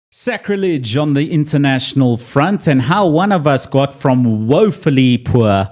Sacrilege on the international front, and how one of us got from woefully poor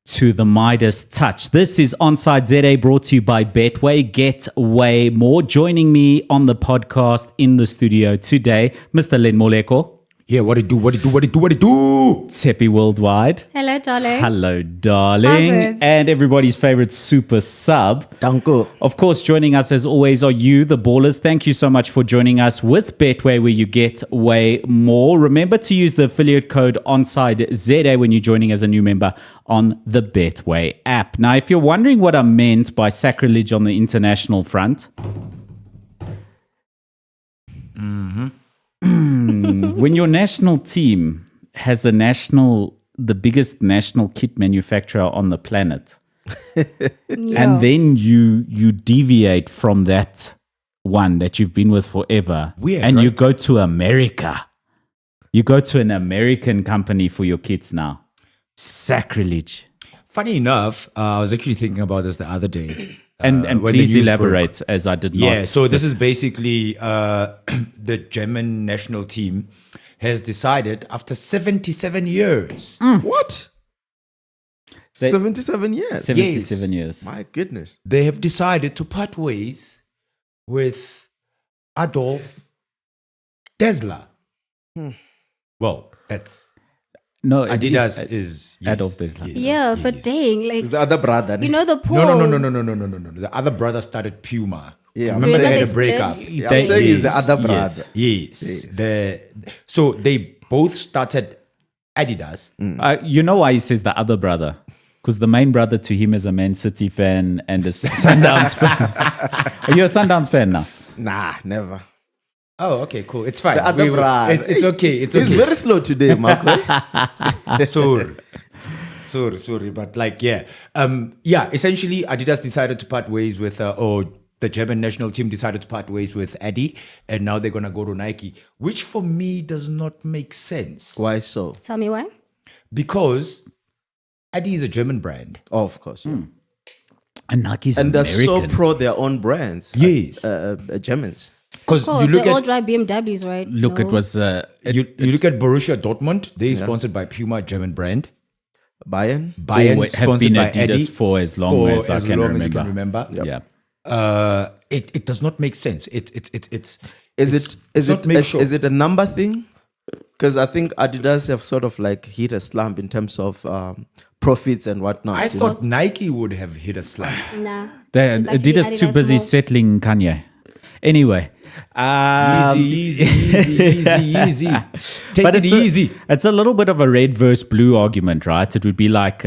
to the Midas touch. This is Onside ZA, brought to you by Betway. Get way more. Joining me on the podcast in the studio today, Mr. Len Moleko. Yeah, what it do? Tepi Worldwide. Hello, darling. Hello, darling. Harvard. And everybody's favorite super sub. Danko. Of course, joining us as always are you, the ballers. Thank you so much for joining us with Betway, where you get way more. Remember to use the affiliate code Onside ZA when you're joining as a new member on the Betway app. Now, if you're wondering what I meant by sacrilege on the international front, when your national team has the biggest national kit manufacturer on the planet, and then you deviate from that one that you've been with forever, Weird, and right? you go to America. You go to an American company for your kits now. Sacrilege. Funny enough, I was actually thinking about this the other day. And when the please news elaborate, broke. as I did not. Yeah, so this is basically the German national team has decided after 77 years. What? 77 years? 77 years. My goodness. They have decided to part ways with Adolf Dassler. Well, that's No, it Adidas is yes, Adolf Dassler. yes, Yeah, yes. but dang, like, It's the other brother. you know the pause. No. The other brother started Puma. Yeah, I'm Remember they saying- had a breakup. Split? Yeah, I'm saying it's the other Yes. brother. Yes. So they both started Adidas. You know why he says the other brother? Because the main brother to him is a Man City fan and a Sundowns fan. Are you a Sundowns fan now? Nah, never. Oh, okay, cool. It's fine. The other brother. It's okay. It's He's okay. very slow today, Marco. Sorry, but like, yeah. Essentially, Adidas decided to part ways with, or the German national team decided to part ways with Adi, and now they're going to go to Nike, which for me does not make sense. Why so? Tell me why. Because Adi is a German brand. Oh, of course. yeah. And Nike's And they're American. so pro their own brands. Yes. Germans. Because Of course, you look they all at drive BMWs, right? Look, No. it was... you look at Borussia Dortmund, they're sponsored by Puma, German brand. Bayern. Bayern have sponsored been by Adidas Adi for as long as I can remember. remember. Yeah. It does not make sense. It's Is not make sure. it a number thing? Because I think Adidas have sort of like hit a slump in terms of profits and whatnot. I you know? thought Nike would have hit a slump. Nah. It's actually Adidas too Adidas busy more. settling Kanye. Anyway. Easy. Take But it easy. It's a little bit of a red versus blue argument, right? It would be like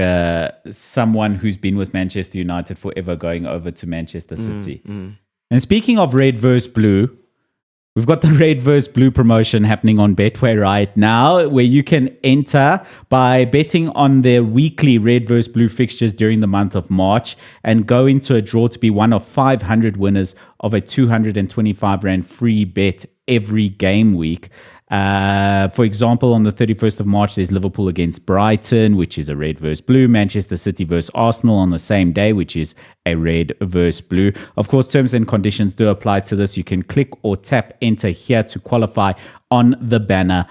someone who's been with Manchester United forever going over to Manchester City. And speaking of red versus blue, we've got the red versus blue promotion happening on Betway right now, where you can enter by betting on their weekly red versus blue fixtures during the month of March and go into a draw to be one of 500 winners of a 225 Rand free bet every game week. For example, on the 31st of March, there's Liverpool against Brighton, which is a red versus blue. Manchester City versus Arsenal on the same day, which is a red versus blue. Of course, terms and conditions do apply to this. You can click or tap enter here to qualify on the banner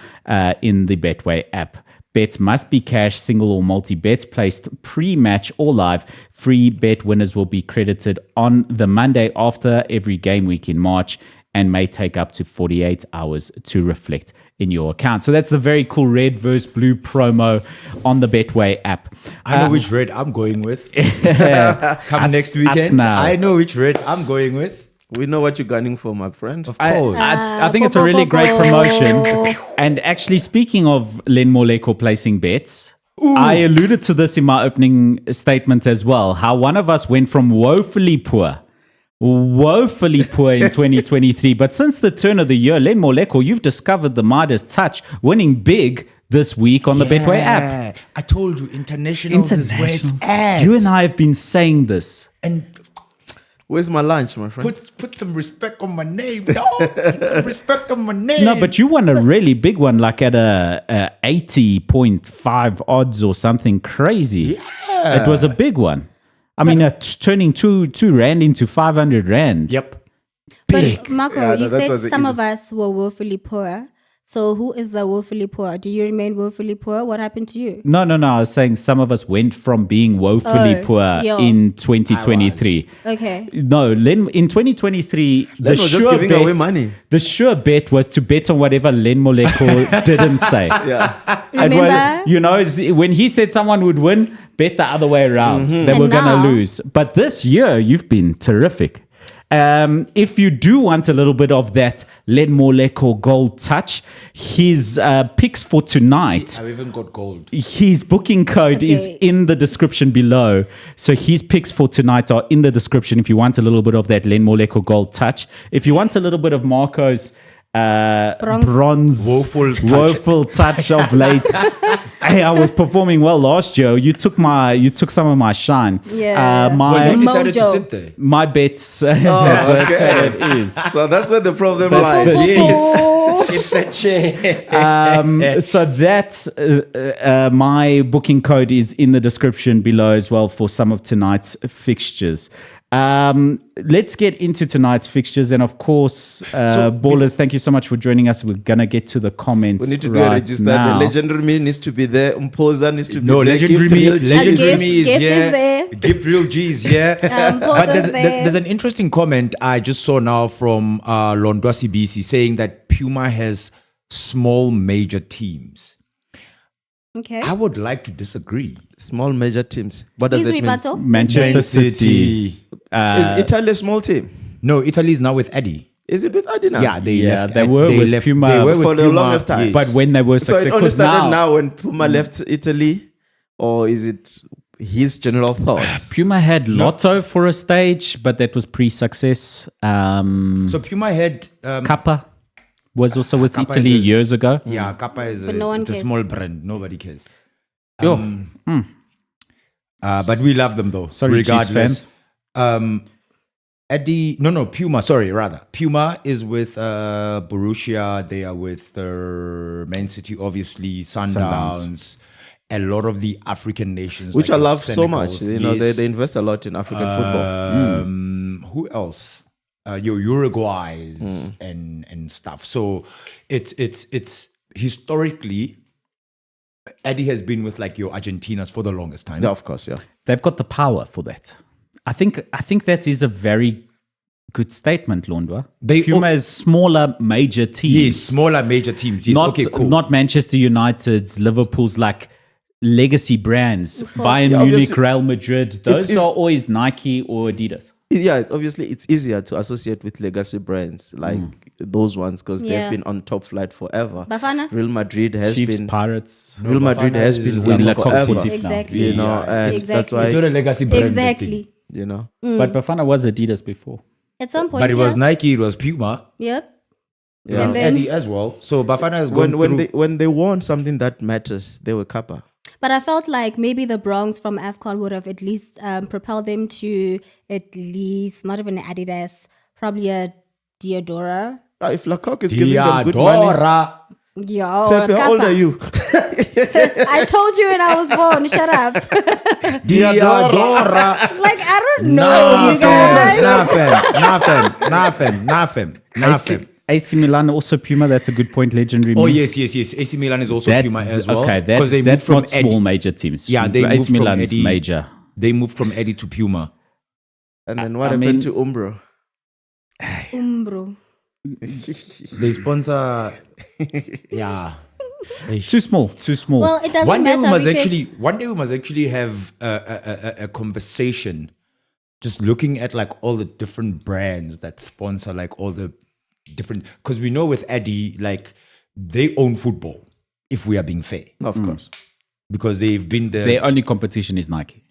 in the Betway app. Bets must be cash, single or multi-bets placed pre-match or live. Free bet winners will be credited on the Monday after every game week in March and may take up to 48 hours to reflect in your account. So that's the very cool red versus blue promo on the Betway app. I know which red I'm going with. Come next weekend. now. I know which red I'm going with. We know what you're gunning for, my friend. Of course. I think it's a really great promotion. And actually, speaking of Len Moleko placing bets, I alluded to this in my opening statement as well, how one of us went from woefully poor in 2023. But since the turn of the year, Len Moleko, you've discovered the Midas touch, winning big this week on the Betway app. I told you, internationals is where it's at. You and I have been saying this. And Where's my lunch, my friend? put some respect on my name, dog. Put some respect on my name. No, but you won a really big one, like at a 80.5 odds or something crazy. Yeah. It was a big one. I mean, turning two Rand into 500 Rand. Yep. Big. But Marco, Yeah, you that said was some easy. of us were woefully poor. So who is the woefully poor? Do you remain woefully poor? What happened to you? No. I was saying some of us went from being woefully poor in 2023. Okay. No, Len, in 2023, Len was just giving away money. The sure bet was to bet on whatever Len Moleko didn't say. Yeah. And Remember? you know, when he said someone would win, bet the other way around. They And were going to now- lose. But this year, you've been terrific. If you do want a little bit of that Len Moleko gold touch, his picks for tonight, I've even got gold. his booking code is Okay. in the description below. So his picks for tonight are in the description if you want a little bit of that Len Moleko gold touch. If you want a little bit of Marco's bronze woeful touch of late. Hey, I was performing well last year. You took some of my shine. Yeah. Well, you decided to Mojo. sit there. My bets. That's okay. how it is. So that's where the problem That's lies. the- Yes. It's the chair. So that's my booking code is in the description below as well for some of tonight's fixtures. Let's get into tonight's fixtures, and of course, ballers, thank you so much for joining us. We're gonna get to the comments. We need to do right a register. now. The legendary me needs to be there. Umpoza needs to be No, there. legendary Gift me, real G's. legendary Gift- me is Gift is here. there. Gift real G's, yeah. But Porter's there. there's an interesting comment I just saw now from Londwa CBC saying that Puma has small major teams. Okay. I would like to disagree. Small major teams. What does Please it mean? rebuttal. Manchester City. Is Italy a small team? No, Italy is now with Eddie. Is it with Adina? Yeah, they Yeah, left. they were with Puma They were with for the Puma, longest time. yes. But when they were So it successful, only started now now when Puma left Italy, or is it his general thoughts? Puma had Lotto for a stage, but that was pre-success. So Puma had Kappa was also with Kappa Italy is a- years ago. yeah, Kappa is But no one it's a cares. small brand. Nobody cares. Yo, But we love them though. Sorry, Chiefs regardless. Eddie, no, Puma. Sorry, rather Puma is with Borussia. They are with Man City, obviously Sundowns. A lot of the African nations, Which like I the love so much. Senegals, You know, yes. they invest a lot in African football. Who else? Your Uruguays and stuff. So it's historically Eddie has been with like your Argentinas for the longest time. Yeah, of course, yeah. they've got the power for that. I think that is a very good statement, Londwa. They- Puma is smaller major teams. Yes, smaller major teams. Yes, not okay, cool. not Manchester United's, Liverpool's like legacy brands. Bayern Yeah, Munich, obviously- Real Madrid. Those it's- are always Nike or Adidas. Yeah, obviously it's easier to associate with legacy brands like those ones because Yeah. they've been on top flight forever. Bafana? Real Madrid has Chiefs, been Pirates. Real Madrid Bafana has is been like winning La Coq forever. Sportif now. Exactly. You know, and Exactly. that's it's not why a legacy brand. Exactly. you know. But Bafana was Adidas before. At some point, But it was yeah. Nike, it was Puma, Yep. it was And then- Eddie as well. So Bafana has gone When they want something that matters, they were Kappa. But I felt like maybe the Bronx from AFCON would have at least propelled them to at least, not even Adidas, probably a Diodora. If Lecoq is giving them good money, Diadora. Yeah, or Sepe, how old Kappa. are you? I told you when I was born. Shut up. Diadora. Like, I don't know, you guys. Nothing. AC Milan also Puma. That's a good point. Legendary. Oh move. yes. AC Milan is also That- Puma as well. Okay, because they moved that's from not Eddie. small major teams. Yeah, they moved AC from Milan is Eddie. major. They moved from Eddie to Puma. And then what I happened mean- to Umbro? Umbro. They sponsor. Yeah. Too small. Well, it doesn't One day matter one day we must actually have a conversation, just looking at like all the different brands that sponsor like all the different. Because we know with Eddie, like they own football. If we are being fair, Of course. because they've been the Their only competition is Nike.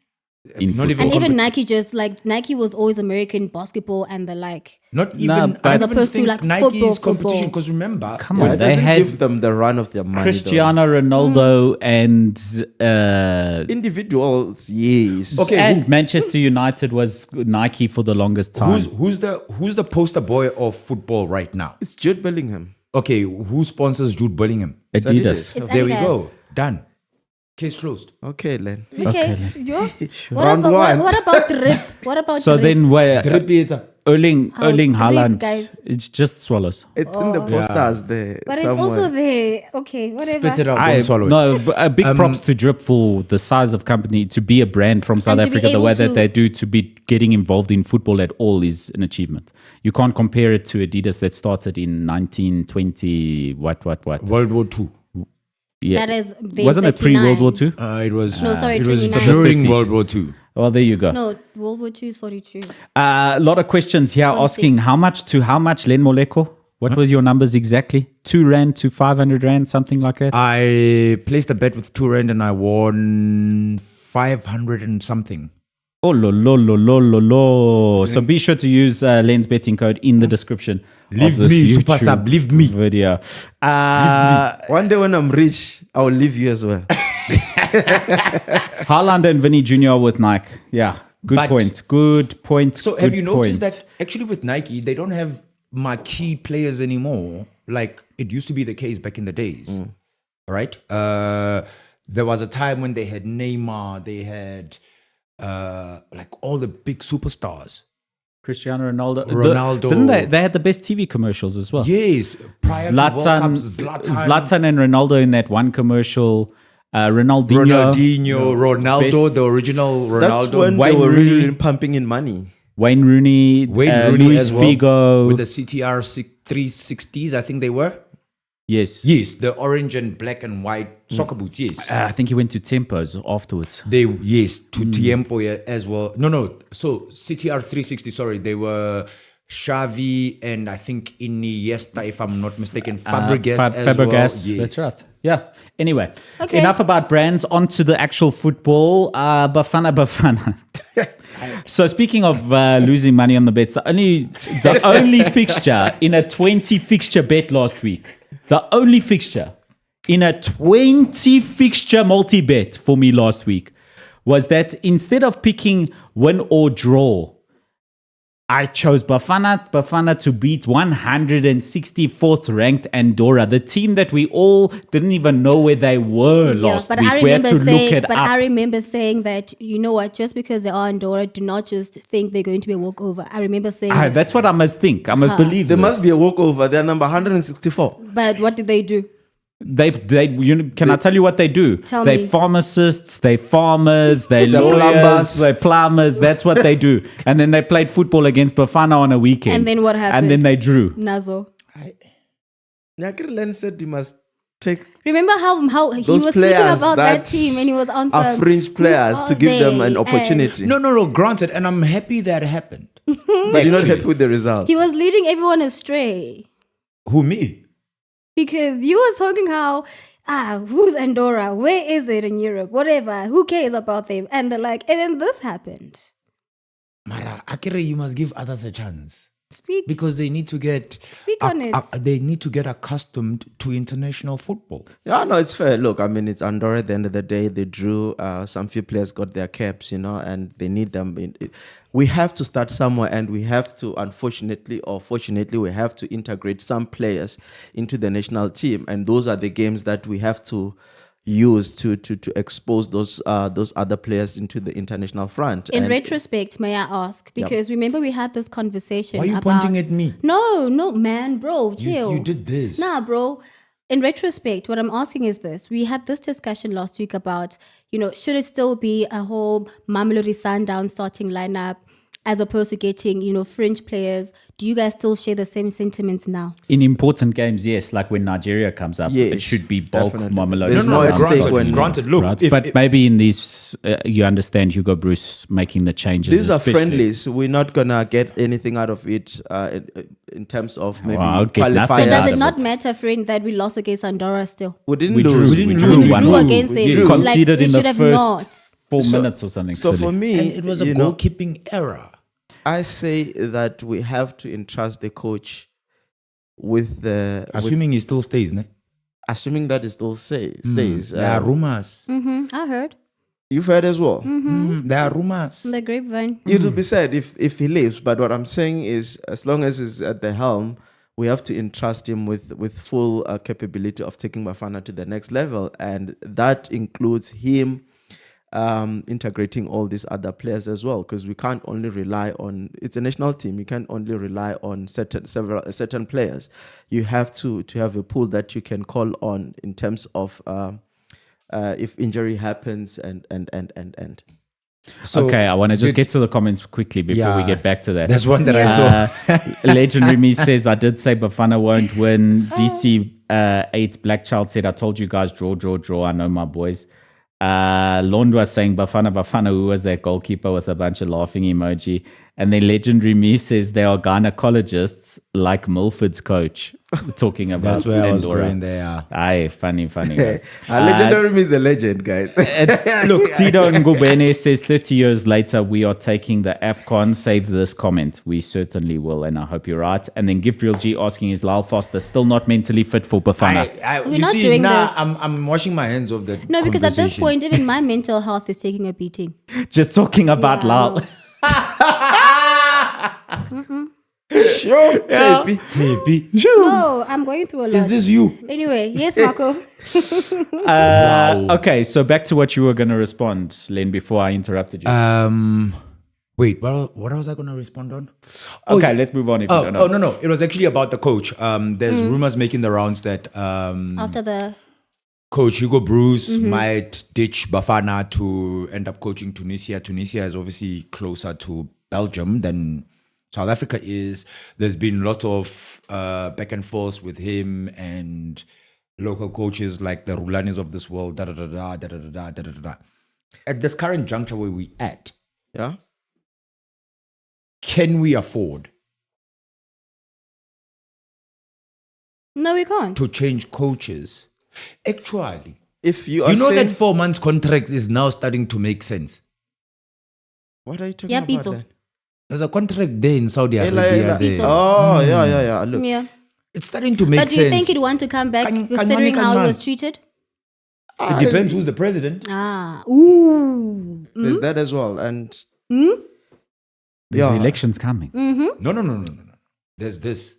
In not football. And even even Nike just like Nike was always American basketball and the like. not even Nah, but- I As don't opposed to, think like, Nike's football. competition. Because remember, Come Yeah, on, it they doesn't had give them the run of their money. Cristiano Ronaldo and though. Individuals, yes. Okay, and Manchester United was Nike for the longest time. who's the poster boy of football right now? It's Jude Bellingham. Okay, who sponsors Jude Bellingham? It's Adidas. It's There we Adidas. go. Done. Case closed. Okay, Len. Okay. What Round about one. what about drip? What about So drip? then where Drip Erling three Haaland. guys. It's just Swallows. It's in the posters there. But somewhere. it's also there. Okay, whatever. Spit it out, don't swallow it. No, but a big props to Drip for the size of company, to be a brand from South And to be Africa, the way able that to- they do, to be getting involved in football at all is an achievement. You can't compare it to Adidas that started in 1920, what? World War II. Yeah. That is the Wasn't it pre-World War 39. II? It was. No, sorry, it was 29. during 50s. World War II. Well, there you go. No, World War II is 42. A lot of questions here 46. asking how much Len Moleko? What was your numbers exactly? 2 rand to 500 rand, something like that? I placed a bet with 2 rand and I won 500 and something. Oh, lo. So be sure to use Len's betting code in the descriation Leave of this me, Super YouTube Sub, leave me. video. One day when I'm rich, I'll leave you as well. Haaland and Vinny Jr. with Nike. Yeah, good But- point. So have good you noticed point. that actually with Nike, they don't have marquee players anymore like it used to be the case back in the days. All right? There was a time when they had Neymar, they had like all the big superstars. Cristiano Ronaldo. Ronaldo. Didn't they? They had the best TV commercials as well. Yes. Prior to World Cups, Zlatan and Ronaldo in that one commercial. Ronaldinho, Ronaldo, the original Ronaldo. That's when Wayne they were Rooney. really pumping in money. Wayne Rooney, Luis as well, Figo. with the CTR 360s, I think they were. Yes. Yes, the orange and black and white soccer boots. Yes, I think he went to Tempos afterwards. they to Tiempo as well. No. So CTR 360. Sorry, they were Xavi and I think Iniesta, if I'm not mistaken, Fabregas as well. Fabregas, Yes. that's right. Yeah. Anyway, Okay. enough about brands. On to the actual football. Bafana. So speaking of losing money on the bets, the only fixture in a 20 fixture bet last week, the only fixture in a 20 fixture multi bet for me last week was that instead of picking win or draw, I chose Bafana to beat 164th ranked Andorra, the team that we all didn't even know where they were last week. We had to look it up. I remember saying that, you know what, just because they are Andorra, do not just think they're going to be a walkover. I remember saying this. That's what I must think. I must believe There this. must be a walkover. They're number 164. But what did they do? Can I tell you what they do? Tell They me. pharmacists, they farmers, they They're lawyers, plumbers. they plumbers. That's what they do. And then they played football against Bafana on a weekend. And then what happened? And then they drew. Nazo. Nyakiri said he must take Remember how he those was speaking players about that that team and he was on are some, fringe players who to are give them they? an opportunity. No, granted, and I'm happy that happened. But you're not happy with the results. He was leading everyone astray Who, me? because you were talking how who's Andorra? Where is it in Europe? Whatever. Who cares about them? And they're like, and then this happened. Mara, Akira, you must give others a chance. Speak. Because they need to get on it. they need to get accustomed to international football. Yeah, no, it's fair. Look, I mean, it's Andorra at the end of the day. They drew, some few players got their caps, and they need them. We have to start somewhere, and we have to, unfortunately or fortunately, we have to integrate some players into the national team. And those are the games that we have to use to expose those other players into the international front. In And retrospect, may I ask? Because remember we had this conversation Why are you about... pointing at me? No, man, bro, chill. You did this. Nah, bro. In retrospect, what I'm asking is this. We had this discussion last week about, should it still be a whole Mamelodi Sundown starting lineup as opposed to getting, fringe players? Do you guys still share the same sentiments now? In important games, yes, like when Nigeria comes up, Yes, it should be bulk definitely. Mamelodi. There's no Sundowns at stake starting. when- Granted, look, Right? But maybe in these, you understand Hugo Broos making the changes. these are especially. friendlies. We're not gonna get anything out of it in terms of maybe I'll get nothing So Yeah, does out it of not matter, friend, that we lost against Andorra still? We didn't We lose. drew. We We drew. drew. We one. drew We against them. drew. Like, Conceded we in should the have first not. 4 So- minutes or something. So silly. for me, and it was a goalkeeping error. I say that we have to entrust the coach with the Assuming he still stays, ne? assuming that it still stays. There are rumors. I heard. You've heard as well. There are rumors. The grapevine. It will be said if he leaves, but what I'm saying is, as long as he's at the helm, we have to entrust him with full capability of taking Bafana to the next level, and that includes him integrating all these other players as well, because we can't only rely on, it's a national team, you can't only rely on certain players. You have to have a pool that you can call on in terms of if injury happens and. So okay, I want to just get to the comments quickly before we get back to that. There's one that I saw. Legendary Me says, I did say Bafana won't win. DC 8 Black Child said, I told you guys, draw. I know my boys. Londwa saying, Bafana, who was their goalkeeper, with a bunch of laughing emoji. And then Legendary Me says, they are gynecologists like Milford's coach. Talking about That's where I was Andorra. going there. Aye, funny. Guys. Legendary means a legend, guys. Look, Tido Ngubene says 30 years later, we are taking the AFCON. Save this comment. We certainly will, and I hope you're right. And then Gift Real G asking, is Lyle Foster still not mentally fit for Bafana? We're not doing this. I'm washing my hands of that. No, because at this point, even my mental health is taking a beating. Just talking about Lyle. Sure, Tapey. No, I'm going through a lot. Is this you? Anyway, yes, Marco. Okay, so back to what you were going to respond, Len, before I interrupted you. Wait, what was I going to respond on? Okay, let's move on if you don't know. No. It was actually about the coach. There's rumors making the rounds that After the Coach Hugo Broos might ditch Bafana to end up coaching Tunisia. Tunisia is obviously closer to Belgium than South Africa is. There's been lots of back and forth with him and local coaches like the Rulanis of this world. At this current juncture where we at, Yeah. can we afford No, we can't. to change coaches? Actually, If you are you know saying, that 4 months contract is now starting to make sense. what are you talking Yeah, about Pizzo. then? There's a contract there in Saudi Ela. Arabia. there. Pizzo. Oh, yeah. Look, Yeah. It's starting to make But do sense. you think he'd want to come back Kancane, considering how he kancane. was treated? It depends who's the president. Ooh. there's that as well. And There's elections coming. No. There's this.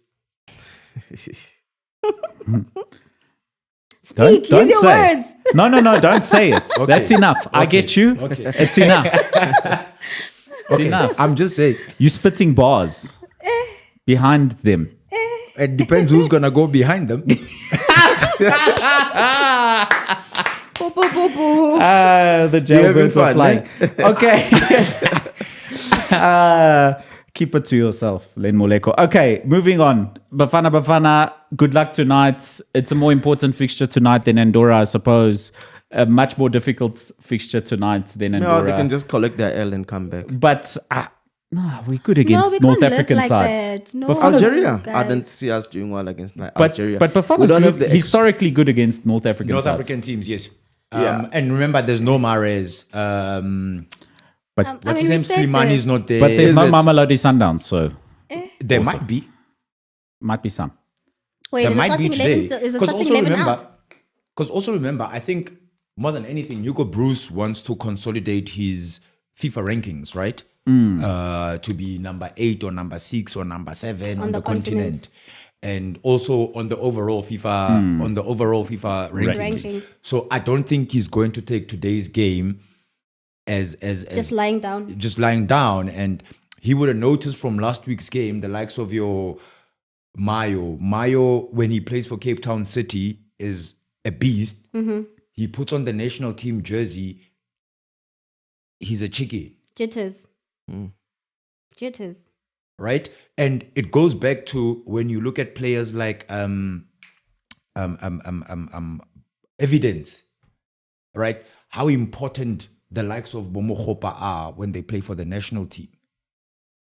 Speak, use your say. words. No, don't say it. That's enough. I get you. Okay. It's enough. It's enough. I'm just saying. You spitting bars behind them. It depends who's gonna go behind them. Boo, boo, boo, boo. The jailbirds are fun, flying. Okay. Keep it to yourself, Len Moleko. Okay, moving on. Bafana, good luck tonight. It's a more important fixture tonight than Andorra, I suppose. A much more difficult fixture tonight than Andorra. no, they can just collect their L and come back. But no, we're good against we North can't live African like sides. that. No, Algeria, I guys. didn't see us doing well against But Algeria. Bafana's we don't good, have the historically good against North African North sides. African teams, yes. Yeah. And remember, there's no Mahrez. But I What's mean, his we name? said Slimani this. is not there. but there's Is no it? Mamelodi Sundowns, so There might be. might be some. Wait, There is the might be starting 11 today. still- is the Because starting 11 out? also remember, I think more than anything, Hugo Broos wants to consolidate his FIFA rankings, right? To be number 8 or number 6 or number 7 on the continent. And also on the overall FIFA rankings. Rankings. So I don't think he's going to take today's game as Just lying down. just lying down. And he would have noticed from last week's game, the likes of your Mayo, when he plays for Cape Town City, is a beast. He puts on the national team jersey. He's a chicken, Jitters. Jitters. right? And it goes back to when you look at players like Evidence, right? How important the likes of Bomo Khopa are when they play for the national team.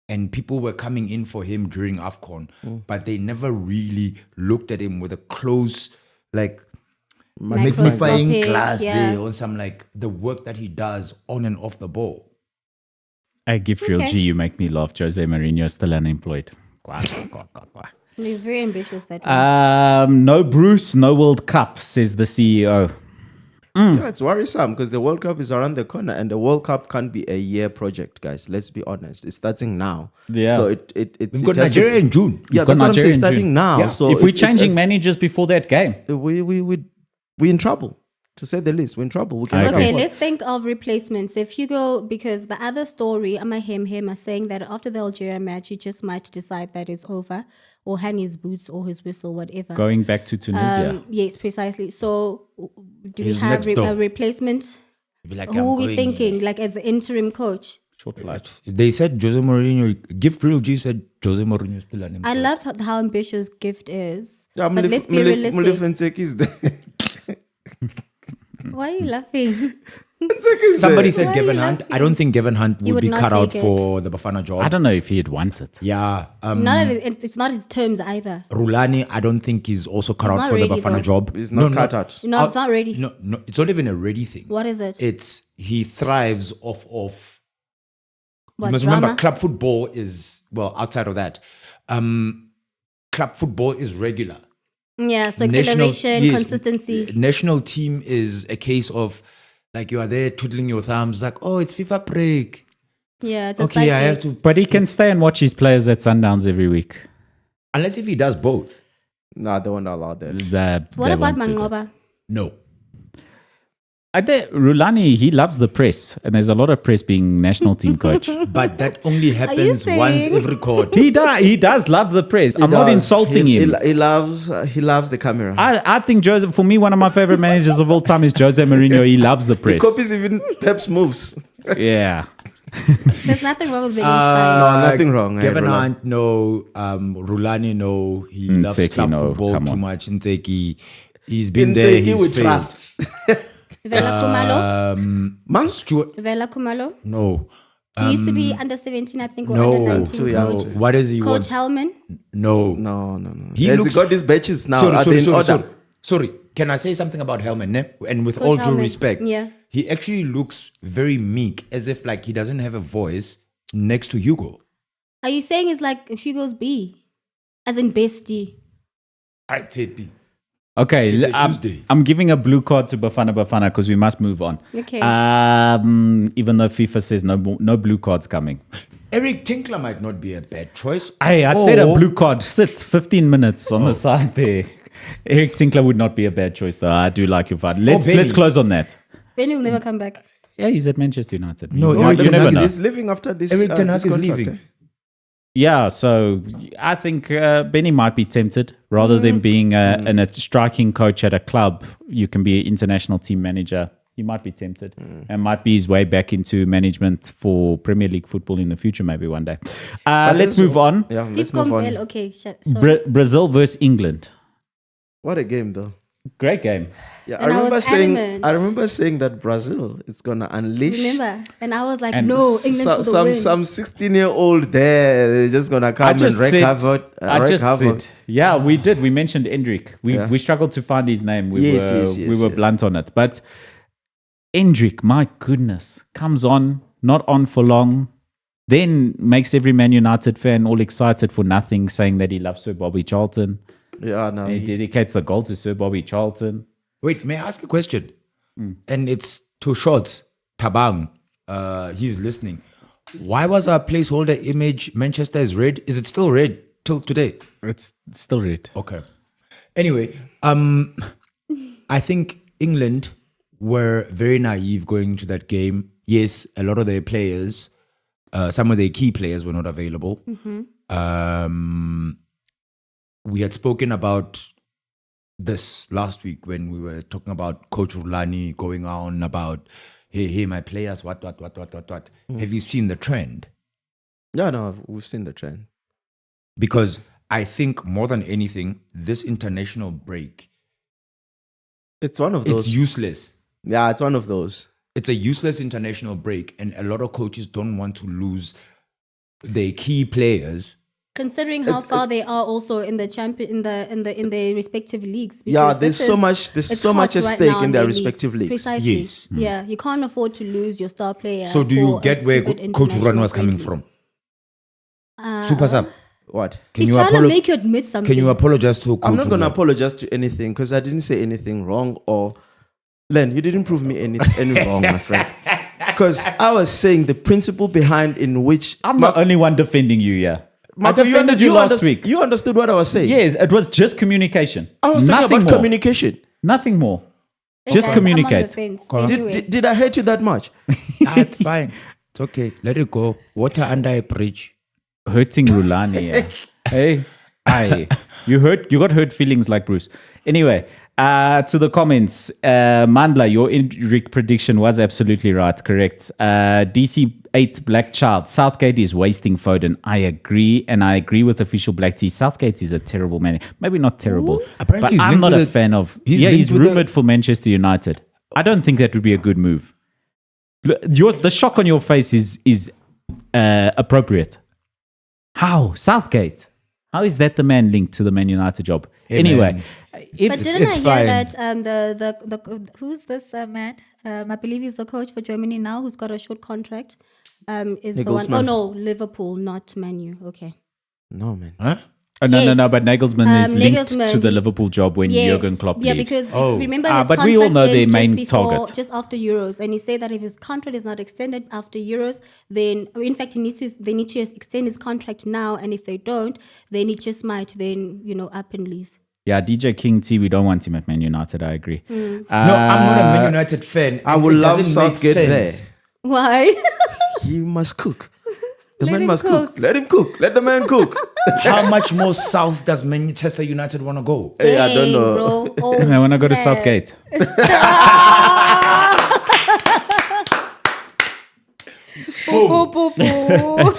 And people were coming in for him during AFCON, but they never really looked at him with a close, like, magnifying Microscopic, glass yeah. there on some, like, the work that he does on and off the ball. I give real Okay. G, you make me laugh. Jose Mourinho is still unemployed. He's very ambitious that way. No Bruce, no World Cup, says the CEO. Yeah, it's worrisome because the World Cup is around the corner, and the World Cup can't be a year project, guys. Let's be honest. It's starting now. Yeah. So it We've got has to- Nigeria in June. Yeah, got that's what I'm Nigeria saying. in Starting June. now. Yeah. So If we're it's changing as- managers before that game, we're in trouble. to say the least. We're in trouble. We I can Okay, let's think of replacements. If Hugo, because the other story, him are saying that after the Algeria match, he just might decide that it's over or hang his boots or his whistle, whatever. Going back to Tunisia. Yes, precisely. So do we He's have next door. a replacement? Be like, Who I'm are we going thinking, like as an interim coach? Short flight. They said Jose Mourinho. Gift Real G said Jose Mourinho is still an I love how ambitious Gift is. Yeah, but let's be realistic. is there. Why are you laughing? Somebody Why said are Gavin you Hunt. laughing? I don't think Gavin Hunt He would would be not cut out take it. for the Bafana job. I don't know if he'd want it. Yeah. It's not his terms either. Rulani, I don't think he's also cut He's out not for the ready, Bafana though. job. He's not cut out. No, it's not ready. No, it's not even a ready thing. What is it? It's he thrives off of. What, You must drama? remember, club football is outside of that. Club football is regular. Yeah, so National- acceleration, yes, consistency. National team is a case of like you are there twiddling your thumbs, like, oh, it's FIFA break. Yeah, it's a Okay, I side have gig. to. But he can stay and watch his players at Sundowns every week. Unless if he does both. Nah, they won't allow that. What They about won't do that. Mangoba? No. Rulani, he loves the press, and there's a lot of press being national team coach. But that only happens saying- once every quarter. He does love the press. I'm not insulting him. He loves the camera. I think Jose, for me, one of my favorite managers of all time is Jose Mourinho. He loves the He press. copies even Pep's moves. Yeah. There's nothing wrong with being inspired. No, nothing wrong. Kevin Roland. Hunt, no. Rulani, no. He loves Nseki, club no. football Come too on. much. Nseki, he's been there. Intake He's with failed. trust. Vela Kumalo? Man, Stuart, Vela Kumalo? no. He used to be under 17, I think, or No. under 19 Too young. coach. What does he Coach want? Hellman? No. no. He Has looks- he got these badges now? Are they in order? Sorry. Can I say something about Hellman? Ne? And with Coach all due Hellman, respect, yeah. he actually looks very meek, as if like he doesn't have a voice next to Hugo. Are you saying it's like Hugo's B? As in bestie? I said B. Okay, It's a Tuesday. I'm giving a blue card to Bafana Bafana because we must move on. Okay. Even though FIFA says no blue cards coming. Eric Tinkler might not be a bad choice. Hey, I said a Or- blue card. Sit 15 minutes on the side there. Eric Tinkler would not be a bad choice, though. I do like your fight. Let's Benny. close on that. Benny will never come back. Yeah, he's at Manchester United. No, you, Eric you Ten never Hag know. He's leaving after this. Eric Ten Hag this is contract, leaving. eh? Yeah, so I think Benny might be tempted. Rather than being a striking coach at a club, you can be an international team manager. He might be tempted and might be his way back into management for Premier League football in the future, maybe one day. Let's move on. Yeah, Steve let's move on. Campbell, okay, sorry. Brazil versus England. What a game, though. Great game. Yeah, And I was adamant. I remember saying that Brazil is gonna unleash Remember? And I was like, And no, England for the win. some 16-year-old there. They're just gonna come and wreak havoc. Yeah, we did. We mentioned Endrick. Yeah. We struggled to find his name. We Yes, were blunt on it. But Endrick, my goodness, comes on, not on for long, then makes every Man United fan all excited for nothing, saying that he loves Sir Bobby Charlton. Yeah, no. And he dedicates the goal to Sir Bobby Charlton. Wait, may I ask a question? And it's two shots. Tabang, he's listening. Why was our placeholder image Manchester is red? Is it still red till today? It's still red. Okay. Anyway, I think England were very naive going to that game. Yes, a lot of their players, some of their key players were not available. We had spoken about this last week when we were talking about Coach Rulani going on about, hey, my players, what. Have you seen the trend? Yeah, no, we've seen the trend. Because I think more than anything, this international break, It's one of those. it's useless. Yeah, it's one of those. It's a useless international break, and a lot of coaches don't want to lose their key players. Considering how far they are also in the champion in their respective leagues. Yeah, because there's this so is- much. There's it's so much hot at right stake now in their leagues. respective leagues. Precisely. Yes. Yeah, you can't afford to lose your star player. So do you for a get where stupid Coach Rulani international was coming break. from? Uh, Super sub. What? Can He's you trying to apolo- make you admit something. Can you apologize to Coach I'm not going to Rulani? apologize to anything because I didn't say anything wrong. Or Len, you didn't prove me any wrong, my friend. Because I was saying the principle behind in which I'm the only one defending you here. Marco, I defended you last week. You understood what I was saying. Yes, it was just communication. I was talking Nothing about more. communication. Nothing more. Just Guys, I'm on the communicate. fence. Go on. Anyway. Did I hate you that much? It's fine. It's okay. Let it go. Water under a bridge. Hurting Rulani. Yeah. Hey, you got hurt feelings like Bruce. Anyway, to the comments. Mandla, your Rick prediction was absolutely right. Correct. DC8 Black Child. Southgate is wasting Foden. I agree. And I agree with official Black Tea. Southgate is a terrible man. Maybe not terrible. Apparently but he's I'm linked not with a the- fan of... he's He's linked with rumored for Manchester United. I don't think that would be a good move. The shock on your face is appropriate. How? Southgate. How is that the man linked to the Man United job? Hey, anyway, man. But didn't it's I hear fine. that the who's this man? I believe he's the coach for Germany now, who's got a short contract. Is the one? Nagelsmann. Oh no, Liverpool, not Man U. Okay. No, man. Huh? no, Yes. but Nagelsmann is linked Nagelsmann, to the Liverpool job when Jurgen Klopp yeah, leaves. because Oh. remember his but contract we all know their ends main just before, target. just after Euros, and he said that if his contract is not extended after Euros, then in fact they need to extend his contract now, and if they don't, then he just might then up and leave. Yeah, DJ King T, we don't want him at Man United. I agree. No, I'm not a Man United fan. I and would it love doesn't make Southgate there. sense. Why? He must cook. The Let man him must cook. cook. Let him cook. Let the man cook. How much more south does Manchester United want to go? Hey, I don't Dang, know. Bro. Oh, I want to go to snap. Southgate. Boo, boo, boo.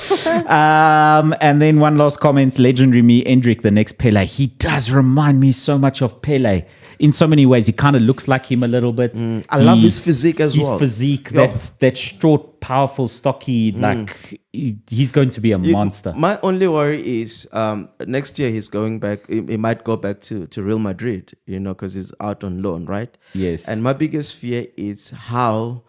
And then one last comment. Legendary me, Endrick, the next Pele. He does remind me so much of Pele. In so many ways, he kind of looks like him a little bit. I love his physique as well. His physique, Yeah. that short, powerful, stocky, like he's going to be a monster. My only worry is next year he's going back. He might go back to Real Madrid, because he's out on loan, right? Yes. And my biggest fear is how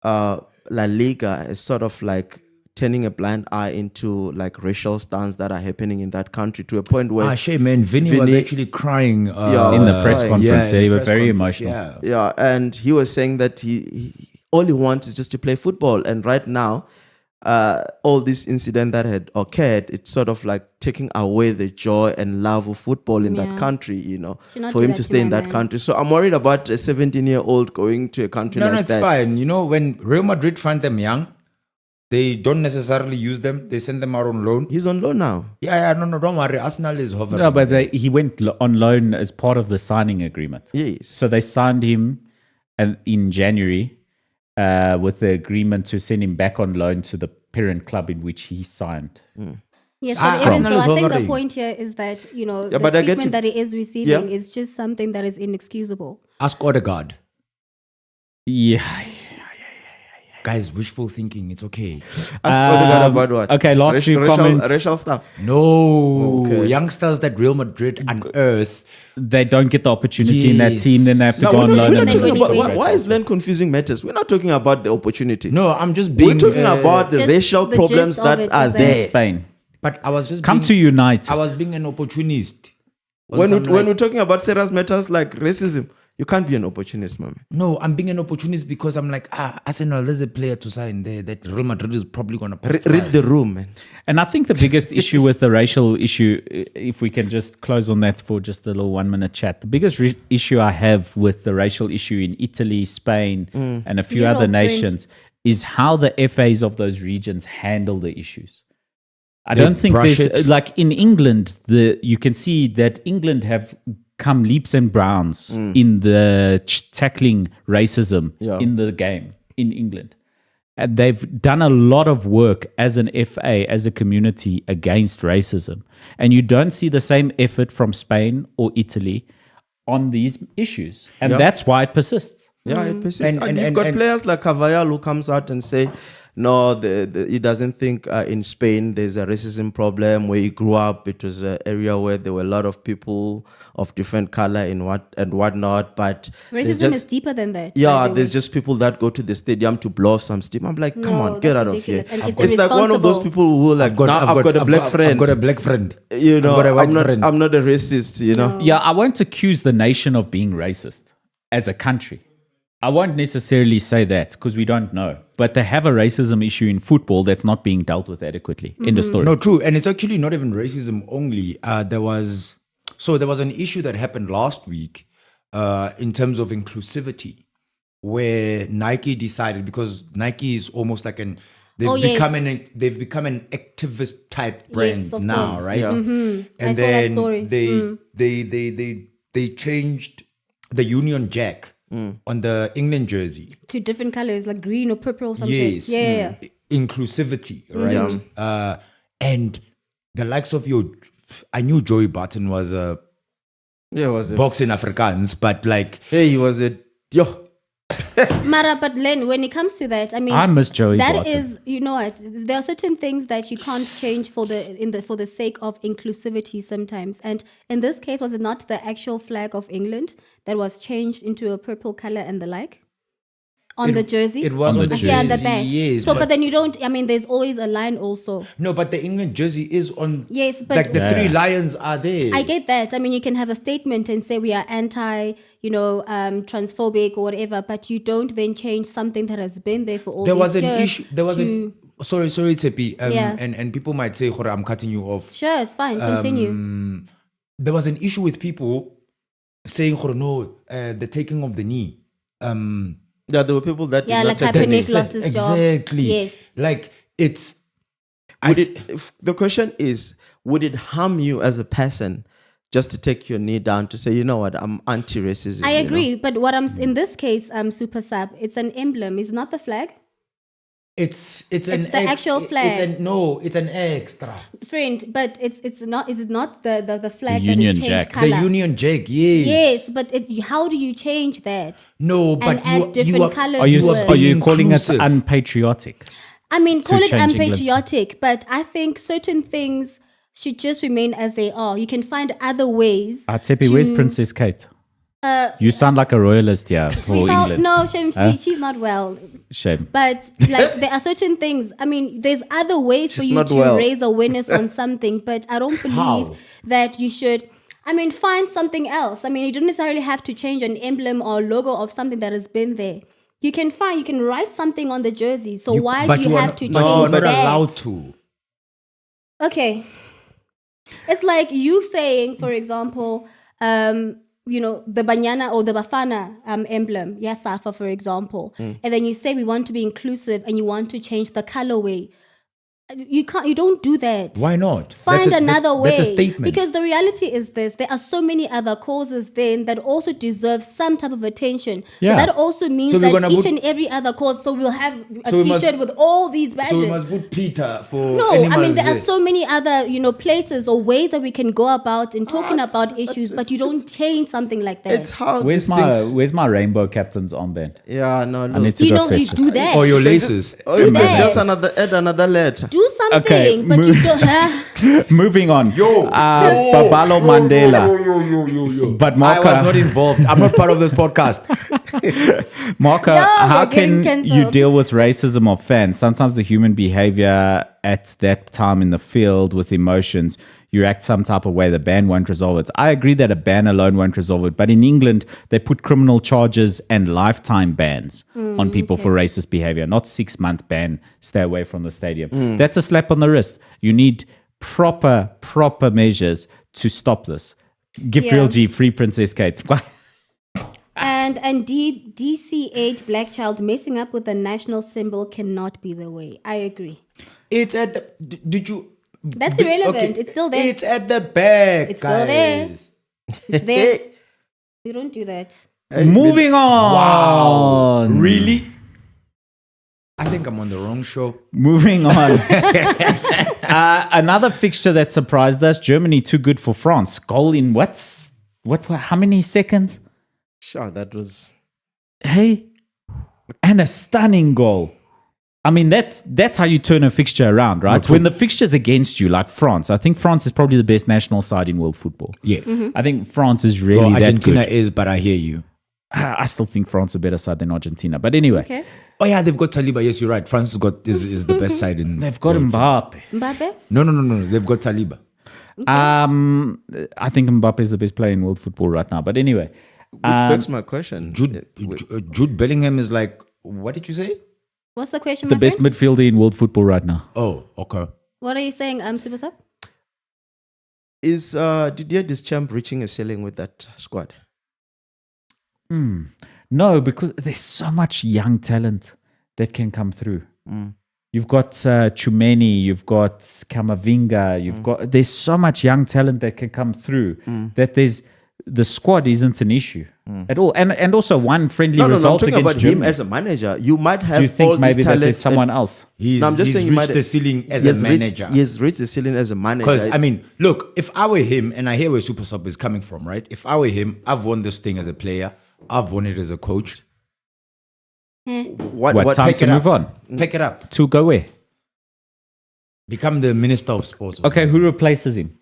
La Liga is sort of like turning a blind eye into like racial stunts that are happening in that country to a point where Shame, man. Vinny was actually crying. Yeah, in was the press crying. conference, in he the was press very conference, emotional. Yeah. and he was saying that he all he wants is just to play football. And right now, all this incident that had occurred, it's sort of like taking away the joy and love of football in that Yeah. country, Should not for do him that to to stay in my that man. country. So I'm worried about a 17-year-old going to a country No, like it's that. fine. When Real Madrid find them young, they don't necessarily use them. They send them out on loan. He's on loan now. Yeah, no, don't worry. Arsenal is hovering. No, but he went on loan as part of the signing agreement. Yes. So they signed him in January with the agreement to send him back on loan to the parent club in which he signed. Yes, Ah, but even Arsenal so, is I think the hovering. point here is that, the but I get treatment you. that he is receiving Yeah. is just something that is inexcusable. Ask Odegaard. Yeah. Guys, wishful thinking. It's okay. Ask Odegaard about what? Okay, last few comments. Racial stuff. No. Okay. Youngsters that Real Madrid unearth. They don't get the opportunity in that Yes. team, then they have to No, go we're on not, loan. we're not and talking then about- they about wait, why is Len confusing matters. We're not talking about the opportunity. No, I'm just being... We're talking about the Just racial the problems gist of that it are is that- there. Spain. But I was just Come being, to United. I was being an opportunist. When I'm we're talking about serious matters like racism, you can't be an opportunist, man. No, I'm being an opportunist because I'm like, Arsenal, there's a player to sign there that Real Madrid is probably going to Read the room, man. And I think the biggest issue with the racial issue, if we can just close on that for just a little 1 minute chat, the biggest issue I have with the racial issue in Italy, Spain, and a few Europe, other French. nations is how the FAs of those regions handle the issues. I They don't think brush there's it. like in England, you can see that England have come leaps and bounds in the tackling racism Yeah. in the game in England. And they've done a lot of work as an FA, as a community against racism. And you don't see the same effort from Spain or Italy on these issues. And Yeah. that's why it persists. Yeah, it persists. And- You've got players like Cavallal who comes out and say, no, he doesn't think in Spain there's a racism problem. Where he grew up, it was an area where there were a lot of people of different color and whatnot. But there's Racism is just, deeper than that. yeah, by the there's way. just people that go to the stadium to blow off some steam. I'm like, come No, on, get that's out of here. ridiculous. And It's like one of those irresponsible. people who are like, I've got a black friend. I've got a black friend. You know, I've got a white I'm not, friend. I'm not a racist. You know, Yeah, I won't accuse the nation of being racist as a country. I won't necessarily say that because we don't know. But they have a racism issue in football that's not being dealt with adequately. End of story. No, true. And it's actually not even racism only. There was an issue that happened last week in terms of inclusivity, where Nike decided, because Nike is almost like they've become an activist type brand of now, course. right? Yeah. And I saw that then story. they changed the Union Jack on the England jersey. To different colors, like green or purple or something. Yes. Yeah. Inclusivity, right? And the likes of I knew Joey Barton was a was boxing Afrikaans, but like, Hey, he was a Mara, but Len, when it comes to that, I mean, I miss Joey that Barton. is, you know what? There are certain things that you can't change for the sake of inclusivity sometimes. And in this case, was it not the actual flag of England that was changed into a purple color and the like? On the jersey? It was on the Yeah, on the jersey, back. yes, So, but then you don't, I mean, there's always a line also. No, but the England jersey is on. Yes, but like the three lions are there. I get that. I mean, you can have a statement and say we are anti, transphobic or whatever, but you don't then change something that has been there for all There these was an years issue. There was to- sorry, Tsepi. Yeah. And people might say, "Hora, I'm cutting you off." Sure, it's fine. Continue. There was an issue with people saying, "Hora, no, the taking of the knee." Yeah, there were people that Yeah, did like not take the Kaepernick knee. lost his job. Exactly. Yes. Like it's. The question is, would it harm you as a person just to take your knee down to say, you know what, I'm anti-racism? I you know? agree, but what I'm in this case, Super Sub, it's an emblem. It's not the flag, It's the actual flag. It's an extra. friend. But it's not. Is it not the flag The that Union is changed Jack. color? The Union Jack, yes. Yes, but how do you change that? No, but And add different colours Are you to it. are you calling it inclusive. unpatriotic? I mean, call it change England's- unpatriotic, but I think certain things should just remain as they are. You can find other ways. Tepe, where's to- Princess Kate? You sound like a royalist here for England. No, shame. She's not well. Shame. But like there are certain things. I mean, there's other ways for She's you not to well. raise awareness on something. But I don't believe How? that you should. I mean, find something else. I mean, you don't necessarily have to change an emblem or logo of something that has been there. You can write something on the jersey. So why do you have to change But you're not that? allowed to. Okay. It's like you saying, for example, the Banyana or the Bafana emblem, Safa, for example. And then you say we want to be inclusive and you want to change the colorway. You don't do that. Why not? Find another way. That's a statement. Because the reality is this, there are so many other causes then that also deserve some type of attention. Yeah. So that also means So we're that gonna each put- and every other cause, so we'll have a So we must- t-shirt with all these badges. So we must put Peter for No, I animals mean, there are there. so many other, places or ways that we can go about in talking about issues, but you don't change something like that. It's how Where's these my things... Where's my rainbow captain's armband? Yeah, no, I look. need to you go know, fetch you it. do that. Or your laces. Oh, that. just add another letter. Do something, Okay, but you don't. Moving on. Babalo Mandela. But I was Marka, not involved. I'm not part of this podcast. Marka, No, how we're getting can you cancelled. deal with racism of fans? Sometimes the human behavior at that time in the field with emotions, you act some type of way, the ban won't resolve it. I agree that a ban alone won't resolve it. But in England, they put criminal charges and lifetime bans on people for racist behavior, not 6-month ban, stay away from the stadium. That's a slap on the wrist. You need proper measures to stop this. Give Yeah. Real G free Princess Kate. And DC8 black child messing up with the national symbol cannot be the way. I agree. It's at the. Did you? That's irrelevant. It's still there. It's at the back. It's still there. guys. It's there. You don't do that. Moving on. Wow. Really? I think I'm on the wrong show. Moving on. Another fixture that surprised us, Germany too good for France. Goal in how many seconds? Sure, that was... Hey. And a stunning goal. I mean, that's how you turn a fixture around, right? When the fixture's against you, like France. I think France is probably the best national side in world football. Yeah. I think France is really Well, that Argentina good. is, but I hear you. I still think France is a better side than Argentina. But anyway, Okay. Oh yeah, they've got Saliba. Yes, you're right. France is the best side in. they've got Mbappe. Mbappe? No. They've got Saliba. I think Mbappe is the best player in world football right now. But anyway, Which begs my question. Jude Bellingham is like. What did you say? What's the question, the my best friend? midfielder in world football right now. Oh, okay. What are you saying, Super Sub? Is Didier Deschamps reaching a ceiling with that squad? No, because there's so much young talent that can come through. You've got Chumeni, you've got Kamavinga, there's so much young talent that can come through that the squad isn't an issue at all. And also one friendly I'm result talking against about Germany. him as a manager. You might have Do you think all maybe this that talent. there's someone else? I'm just saying he might reached the ceiling as he has a manager. He has reached the ceiling as a manager. Because, I mean, look, if I were him, and I hear where Super Sub is coming from, right? If I were him, I've won this thing as a player. I've won it as a coach. What time to move on? Pick it up. To go where? Become the Minister of Sports. Okay, who replaces him?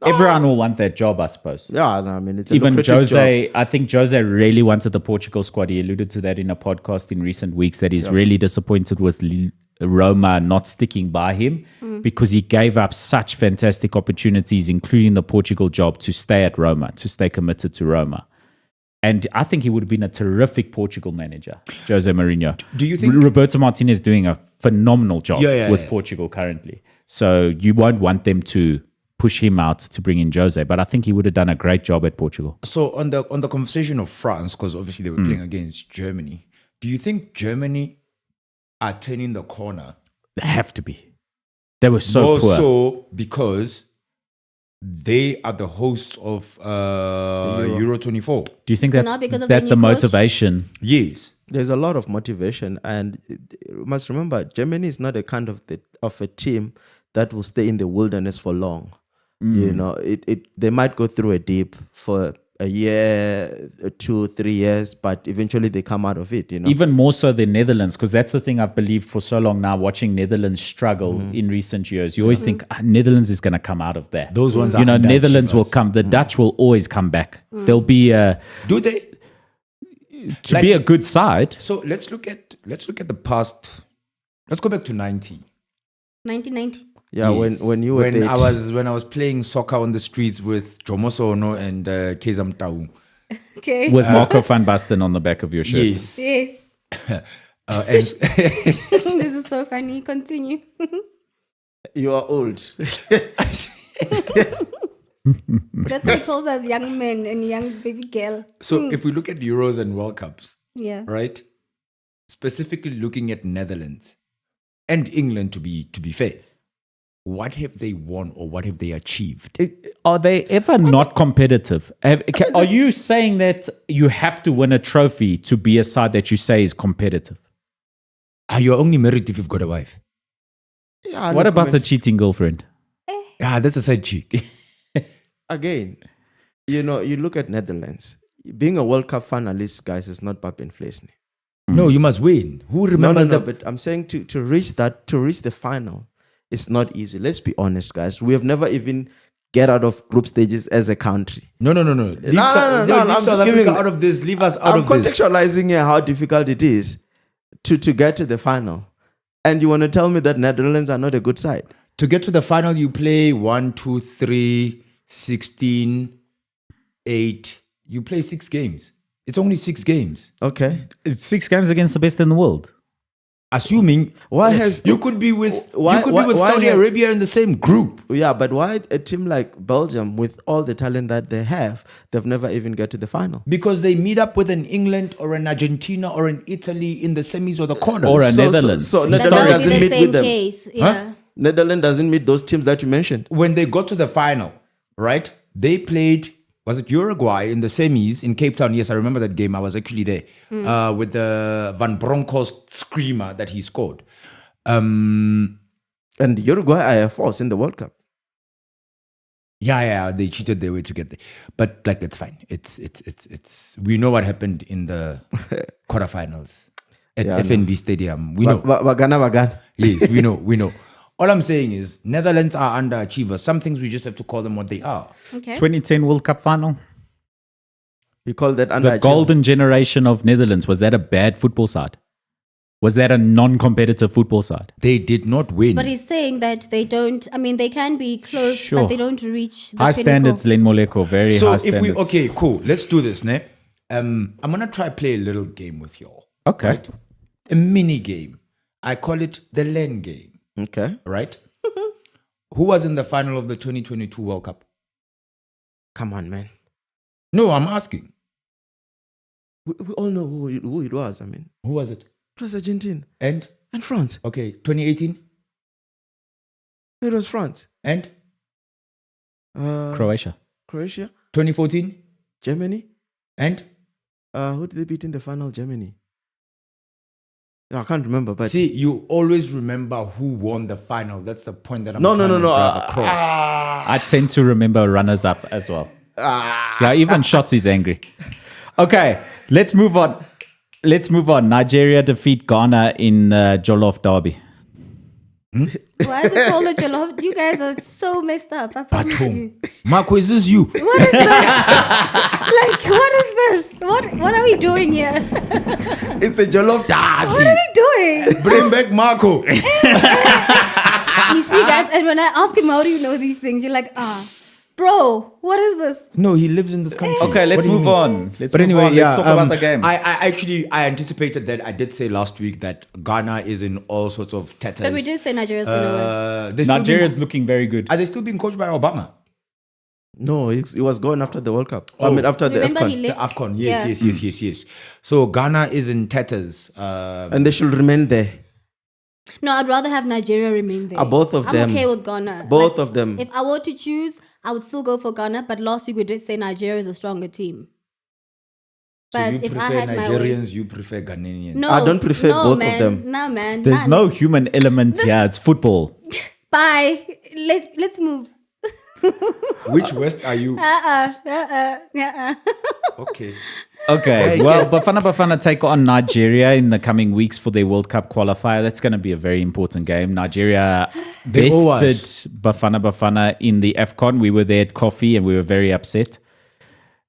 Everyone will want that job, I suppose. yeah, no, I mean, it's a Even lucrative Jose, job. I think Jose really wanted the Portugal squad. He alluded to that in a podcast in recent weeks that he's really disappointed with Roma not sticking by him because he gave up such fantastic opportunities, including the Portugal job, to stay at Roma, to stay committed to Roma. And I think he would have been a terrific Portugal manager, Jose Mourinho. Do you think- Roberto Martinez is doing a phenomenal job with Portugal currently? So you won't want them to push him out to bring in Jose, but I think he would have done a great job at Portugal. So on the conversation of France, because obviously they were playing against Germany, do you think Germany are turning the corner? They have to be. They were so More poor. so because they are the hosts of Euro 24. Do you think So that's now because of that the the new coach? motivation? Yes. There's a lot of motivation, and you must remember, Germany is not a kind of a team that will stay in the wilderness for long. You know, they might go through a dip for a year, 2, 3 years, but eventually they come out of it. You know, Even more so than Netherlands, because that's the thing I've believed for so long now, watching Netherlands struggle in recent years. You always think Netherlands is going to come out of that. Those ones are You know, underachievers. Netherlands will come. The Dutch will always come back. They'll be, Do they? to be a good side. So let's look at the past. Let's go back to 90. 1990. yeah. Yes. When you were when there, I was playing soccer on the streets with Jomo Sono and Kezam Tau. Okay. With Marco van Basten on the back of your shirt. Yes. Yes. And This is so funny. Continue. you are old. That's what he calls us young men and young baby girl. so if we look at Euros and World Cups, Yeah. right? Specifically looking at Netherlands and England to be fair, what have they won or what have they achieved? Are they ever not competitive? Are you saying that you have to win a trophy to be a side that you say is competitive? Are you only married if you've got a wife? Yeah, What look, about I the mean, cheating girlfriend? Ah, that's a side chick. again? You know, you look at Netherlands. Being a World Cup finalist, guys, is not Pap and Flesny. No, you must win. Who No, remembers the but I'm saying to reach the final, it's not easy. Let's be honest, guys. We have never even get out of group stages as a country. No. Leave No, Leave I'm South just Africa giving- out of this. Leave us out I'm of this. contextualizing here how difficult it is to get to the final. And you want to tell me that Netherlands are not a good side? To get to the final, you play 1, 2, 3, 16, 8. You play 6 games. It's only 6 games. Okay. It's 6 games against the best in the world. Assuming Why has you could be with why- why Saudi have- Arabia in the same group. Yeah, but why a team like Belgium, with all the talent that they have, they've never even get to the final? Because they meet up with an England or an Argentina or an Italy in the semis or the quarters. Or a So- Netherlands. so That Netherlands would be doesn't the meet same with them. case. Yeah. Netherlands doesn't meet those teams that you mentioned. When they got to the final, right? They played, was it Uruguay in the semis in Cape Town? Yes, I remember that game. I was actually there with the Van Bronckhorst screamer that he scored. And Uruguay are a force in the World Cup. Yeah, they cheated their way to get there. But like, it's fine. It's we know what happened in the quarterfinals at Yeah, I know. FNB Stadium. We know. Wagana. Yes, we know. All I'm saying is Netherlands are underachievers. Some things we just have to call them what they are. Okay. 2010 World Cup final. You call that The underachievement? golden generation of Netherlands. Was that a bad football side? Was that a non-competitive football side? They did not win. But he's saying that they don't, I mean, they can be close, Sure. but they don't reach the High pinnacle. standards, Len Moleko. Very So high if standards. we, okay, cool. Let's do this, ne? I'm going to try play a little game with y'all. Okay. A mini game. I call it the LENN game, Okay. right? Who was in the final of the 2022 World Cup? Come on, man. No, I'm asking. We all know who it was. I mean, Who was it? it was Argentina And and France. okay, 2018 It was France. and Croatia. Croatia, 2014 Germany. and Who did they beat in the final? Germany. Yeah, I can't remember, but see, you always remember who won the final. That's the point that I'm No. trying to drive across. I tend to remember runners-up as well. Yeah, even Shots is angry. Okay, let's move on. Nigeria defeat Ghana in Jollof Derby. Why is it called a jollof? You guys are so messed up. I promise you. Marco, is this you? What is this? Like, what is this? What are we doing here? it's a jollof What are derby. we doing? Bring back Marco. You see, guys, and when I ask him, how do you know these things? You're like, bro, what is this? No, he lives in this country. Okay, let's What do you move mean? on. Let's But move anyway, on. yeah, Let's talk about the game. I anticipated that. I did say last week that Ghana is in all sorts of tatters. But we did say Nigeria's going to win. They're still Nigeria's being- looking very good. Are they still being coached by Obama? No, he was going after the World Cup. I mean, after the Remember AFCON. he The left? AFCON, Yeah. yes. So Ghana is in tatters. And they should remain there. No, I'd rather have Nigeria remain there. Both of them. I'm okay with Ghana. Both of them. If I were to choose, I would still go for Ghana. But last week we did say Nigeria is a stronger team. So But you if prefer I had my way, Nigerians, you prefer Ghanaians. no, I don't prefer no, both of man. them. No, man. There's Nah, no human element here. It's football. Bye. Let's move. Which West are you? Okay. Okay, well, Bafana Bafana take on Nigeria in the coming weeks for their World Cup qualifier. That's going to be a very important game. Nigeria They owe us. bested Bafana Bafana in the AFCON. We were there at coffee and we were very upset.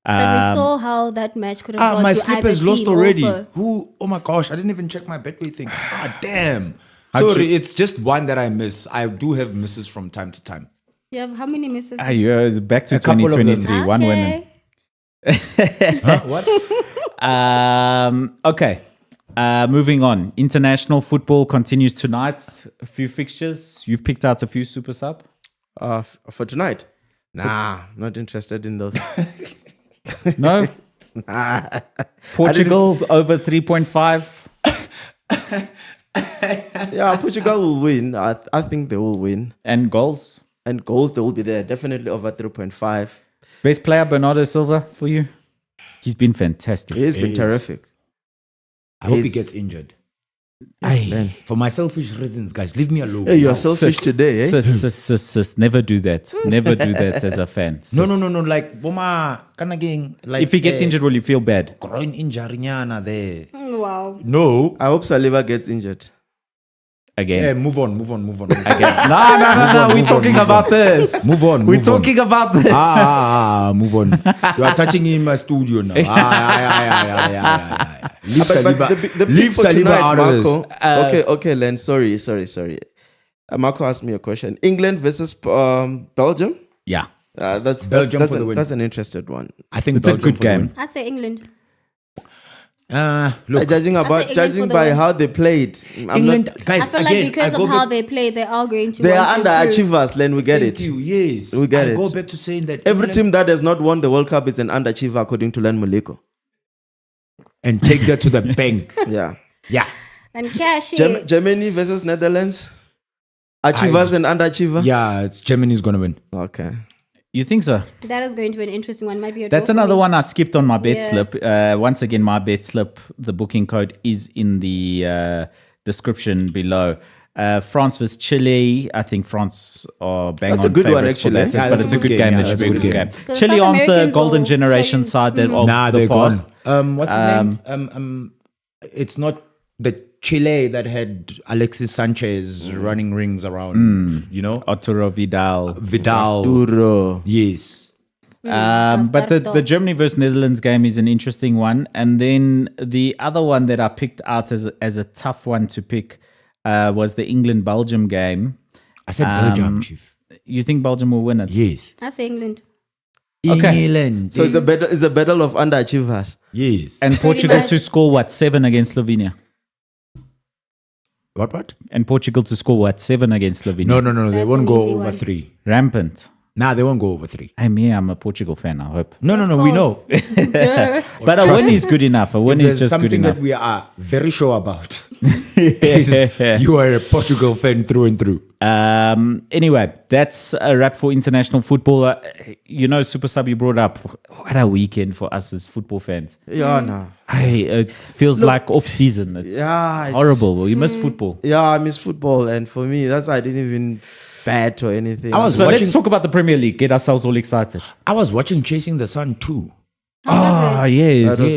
But we saw how that match could have gone My to slippers either lost team already. also. Who? Oh my gosh, I didn't even check my Betway thing. Damn. Sorry, it's just one that I miss. I do have misses from time to time. You have how many misses? It's back to A couple of them. 2023. One winner. Huh? What? Okay. Moving on. International football continues tonight. A few fixtures. You've picked out a few super sub. For tonight? Nah, not interested in those. No? Portugal over 3.5. Yeah, Portugal will win. I think they will win. And goals. And goals, they will be there. Definitely over 3.5. Best player, Bernardo Silva, for you? He's been fantastic. He's been terrific. I hope he He's- gets injured. Man. For my selfish reasons, guys, leave me alone. Hey, you're selfish today, eh? Sis. Never do that. Never do that as a fan. No. Sis. Like, Boma, can again, like, If he gets injured, will you feel bad? groin injury nyana there. Wow. No. I hope Saliba gets injured. Again. Move on. Again. No. Move We're on, talking move about on. this. Move on. We're move on. talking about this. Move on. You are touching in my studio now. Leave But Saliba, the leave pick for Saliba tonight, out of this. Marco. Okay, Len. Sorry. Marco asked me a question. England versus Belgium. Yeah. That's Belgium for the win. that's an interesting one. I think It's a Belgium good for the game. I say England. win. Look, Judging England judging for the by win. how they played, England, guys, I feel again, like because I go of how back- they play, they are going to they want are to improve. underachievers. Len, we get Thank it. you, yes. We get I it. go back to saying that Every England- team that has not won the World Cup is an underachiever, according to Len Muliko. and take that to the bank. Yeah. Yeah. And cash it. Germany versus Netherlands. Achievers and underachiever. Yeah, it's Germany's gonna win. Okay. You think so? That is going to be an interesting one. Might be a That's draw for another me. one I skipped on my bet Yeah. slip. Once again, my bet slip, the booking code is in the description below. France versus Chile. I think France are bang That's a on good one, favourites for actually. that, Yeah, but that's it's a a good good game. game. Yeah, That that's should a be a good good game. game. Because Chile South aren't the Americans golden will generation show you- side that of Nah, the they're past. gone. What's his name? It's not the Chile that had Alexis Sanchez running rings around. You know, Arturo Vidal. Duro. Yes. But the Germany versus Netherlands game is an interesting one. And then the other one that I picked out as a tough one to pick was the England-Belgium game. I said Belgium, Chief. You think Belgium will win it? Yes. I say England. Okay. England. So it's a battle of underachievers. Yes. And Portugal much. to score, 7 against Slovenia? What? And Portugal to score, 7 against Slovenia? No. They That's won't an go easy over one. 3. Rampant. Nah, they won't go over 3. I'm a Portugal fan, I hope. No, we know. Duh. But a win is good enough. A win is There's just good something enough. that we are very sure about. You are a Portugal fan through and through. Anyway, that's a wrap for international football. Super Sub you brought up. What a weekend for us as football fans. Yeah, no. It feels like off season. It's horrible. You miss football. Yeah, I miss football, and for me, that's why I didn't even bet or anything. So let's talk about the Premier League. Get ourselves all excited. I was watching Chasing the Sun too. How was it? Yes. That was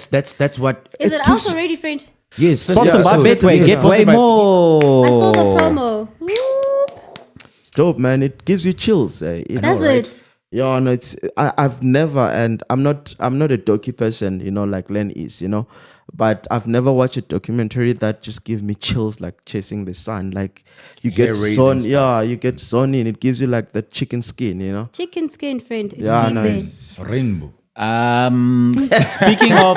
dope. That's what. Is it out already, friend? Yes, Sponsored by so- Betway. yeah, Get way sponsored by- more. I saw the promo. It's dope, man. It gives you chills. Does it? Yeah, no, I've never, and I'm not a docu person, like Len is, but I've never watched a documentary that just give me chills like Chasing the Sun. Like you get you get sun in, it gives you like the chicken skin, Chicken skin, friend. It's Yeah, deep no, there. it's, Rainbow. Speaking of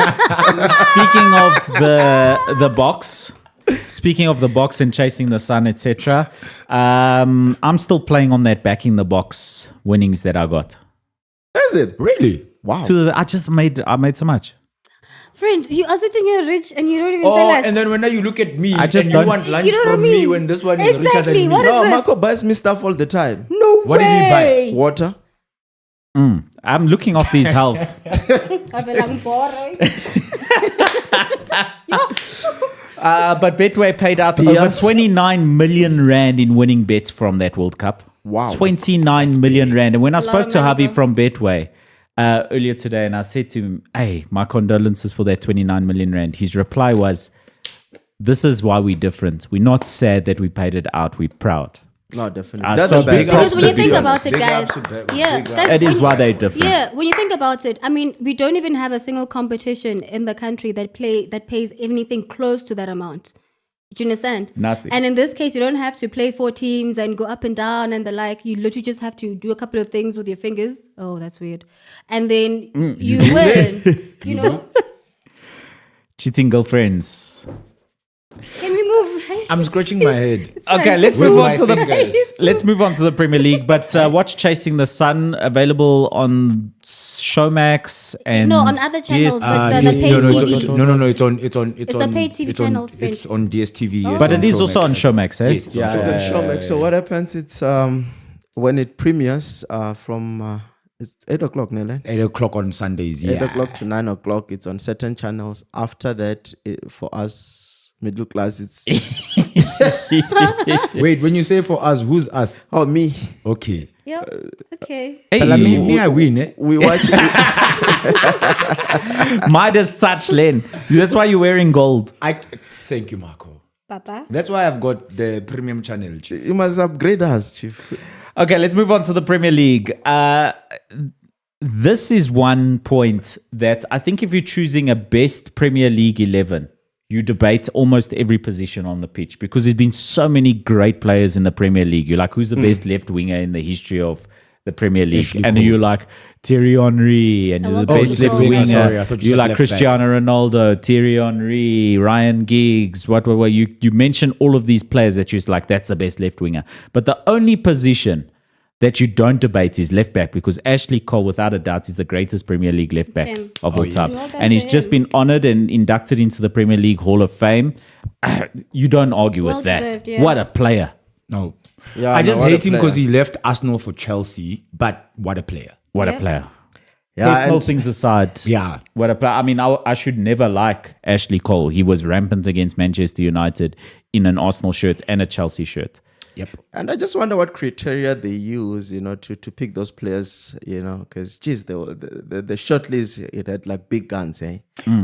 the box. Speaking of the box and Chasing the Sun, etc., I'm still playing on that backing the box winnings that I got. is it? Really? Wow. I made so much. Friend, you are sitting here rich and you don't even Oh, tell us. and then when you look at me, I just and don't- you want lunch You know what I from me mean? when this one is richer Exactly. than me. What is No, this? Marco buys me stuff all the time. No What did he buy? way. Water. I'm looking off these health. But Betway paid out over Yes. 29 million rand in winning bets from that World Cup. Wow. 29 million rand. And when I That's a lot spoke of to money, Javi bro. from Betway earlier today, and I said to him, hey, my condolences for that 29 million rand. His reply was, this is why we're different. We're not sad that we paid it out. We're proud. No, definitely. That's a a bad big sign. Because when you Let's think be about it, Big guys, ups to Betway. yeah, Big ups. that's That is when why you- they're different. Yeah, when you think about it, I mean, we don't even have a single competition in the country that pays anything close to that amount. Do you understand? Nothing. And in this case, you don't have to play 4 teams and go up and down and the like. You literally just have to do a couple of things with your fingers. Oh, that's weird. And then you win. You know? Cheating girlfriends. Can we move? I'm scratching my head. Okay, let's With move my on to fingers. let's move on to the Premier League. But watch Chasing the Sun, available on Showmax and No, on other channels, like the pay no, TV. no, it's on the pay TV channels, friend. It's on DSTV. Yes, But on it is also on Showmax, eh? Yes, it's on It's on Showmax. So what happens? It's when it premieres from it's 8 o'clock, Nele. 8 o'clock on Sundays. 8 Yeah. o'clock to 9 o'clock. It's on certain channels. After that, for us middle class, it's Wait, when you say for us, who's us? me. Okay. Yep. Okay. Hey, Tell me I win, eh? We watch. Midas touch, Len. That's why you're wearing gold. Thank you, Marco. Papa. That's why I've got the premium channel. Chief. You must upgrade us, Chief. Okay, let's move on to the Premier League. This is one point that I think if you're choosing a best Premier League 11, you debate almost every position on the pitch because there's been so many great players in the Premier League. You're like, who's the best left winger in the history of the Premier League? Ashley And Cole. you're like, Thierry Henry. And you're the Oh, best you said left winger. winger. Sorry, I thought you You're said like left Cristiano Ronaldo, Thierry Henry, Ryan Giggs. What? You mention all of these players that you're like, that's the best left winger. But the only position that you don't debate is left back because Ashley Cole, without a doubt, is the greatest Premier League left back Same. of all time. Well done And he's to just him. been honored and inducted into the Premier League Hall of Fame. You don't argue Well with that. deserved, yeah. What a player. No. Yeah, I just what a hate him because player. he left Arsenal for Chelsea, but what a player. What a Yeah. player. Yeah, Personal and things aside. Yeah. What a player. I mean, I should never like Ashley Cole. He was rampant against Manchester United in an Arsenal shirt and a Chelsea shirt. Yep. And I just wonder what criteria they use, to pick those players, because geez, the short list, it had like big guns, eh?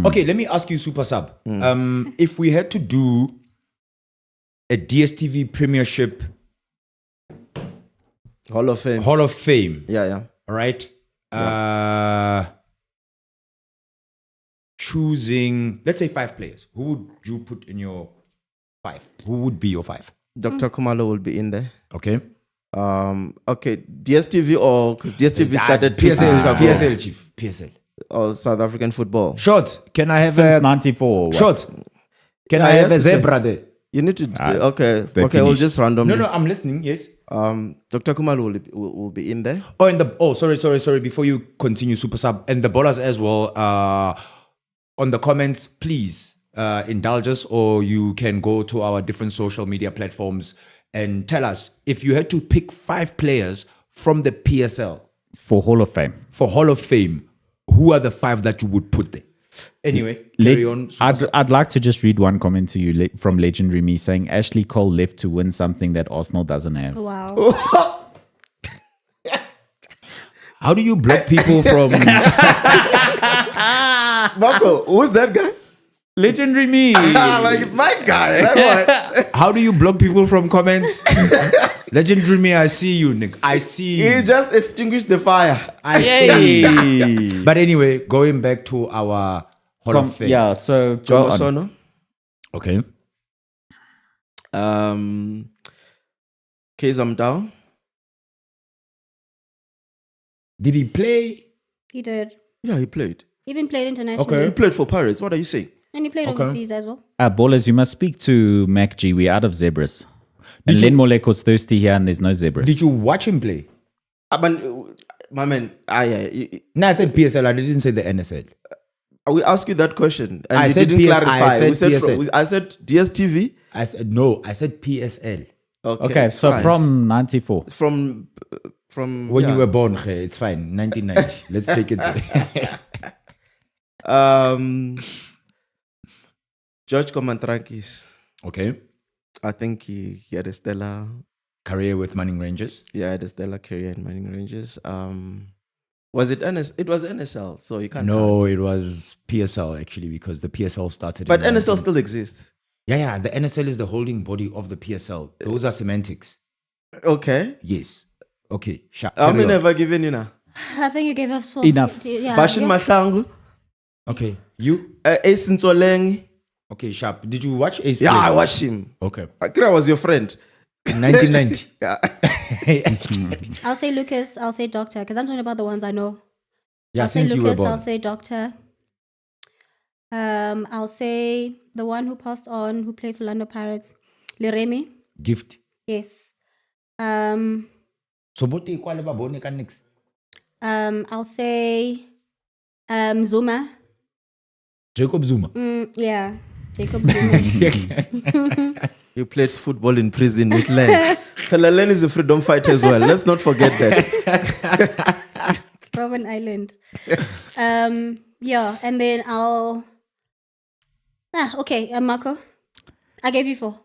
Okay, let me ask you, Super Sub. If we had to do a DSTV Premiership Hall of Fame. Hall of Fame, Yeah. all right? Choosing, let's say 5 players. Who would you put in your 5? Who would be your 5? Dr. Kumalo will be in there. Okay. Okay, DSTV or because DSTV started 2 PSL, seasons ago. PSL, Chief. PSL. Or South African football. Short, can I have Since a 94. what? short? Can Yeah, I have a yes, zebra there? You need to. Okay, they we'll finished. just randomly. No, I'm listening. Yes. Dr. Kumalo will be in there. Sorry. Before you continue, Super Sub and the bowlers as well. On the comments, please indulge us, or you can go to our different social media platforms and tell us if you had to pick 5 players from the PSL For Hall of Fame. Who are the 5 that you would put there? Anyway, carry on. I'd like to just read one comment to you from Legendary Me saying Ashley Cole left to win something that Arsenal doesn't have. Wow. How do you block people from... Marco, who's that guy? Legendary Me. Like my guy. That one. How do you block people from comments? Legendary Me, I see you, Nick. I see you. He just extinguished the fire. I see. But anyway, going back to our Hall of Fame. Yeah, so Joe go on. Sono. Okay. Kazam down. Did he play? He did. Yeah, he played. Even played internationally. Okay. He played for Pirates. What are you saying? And he played overseas as well. Ballers, you must speak to MacG. We're out of zebras. And Len Moleko's thirsty here and there's no zebras. Did you watch him play? My man, No, I said PSL. I didn't say the NSL. we asked you that question and I you said didn't clarify. I said We said PSL. I said DSTV. I said no. I said PSL. Okay, it's so fine. from 94. from When you were born, okay, it's fine. 1990. Let's take it. George Comantrankis. Okay. I think he had a stellar Career with Manning Rangers. Yeah, had a stellar career in Manning Rangers. Was it NS? It was NSL, so you can't. No, it was PSL actually, because the PSL started. But in NSL still exists. Yeah. The NSL is the holding body of the PSL. Those are semantics. Okay. Yes. Okay. How many have I given you now? I think you gave us four. Enough. Yeah, Bashin yeah. Mahlangu, Okay. You? Ace Ntsolengi. Okay, Sharp. Did you watch Ace? Yeah, play? I watched him. Okay. I think I was your friend. 1990. I'll say Lucas. I'll say Doctor, because I'm talking about the ones I know. Yeah, I'll say since you were Lucas. born. I'll say Doctor. I'll say the one who passed on, who played for London Pirates, Leremi. Gift. Yes. So what do you call about Boni next? I'll say Zuma. Jacob Zuma. Yeah, Jacob Zuma. You played football in prison with Len. Len is a freedom fighter as well. Let's not forget that. Robin Island. Yeah, and then I'll. Okay, Marco. I gave you 4.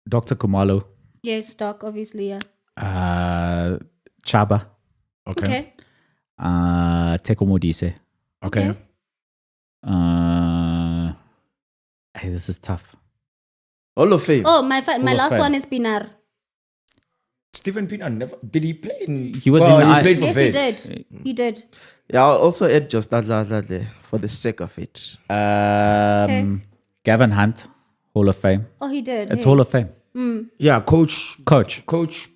Dr. Kumalo. Yes, Doc, obviously, yeah. Chaba. Okay. Teko Modise. Okay. Hey, this is tough. Hall of Fame. Oh, my of last Fame. one is Pinar. Stephen Pienaar never did he play in? He was well, in he played for Yes, he Vets. did. He did. Yeah, I'll also add just that there for the sake of it. Gavin Hunt, Hall of Fame. Oh, he did. It's hey. Hall of Fame. Yeah, coach,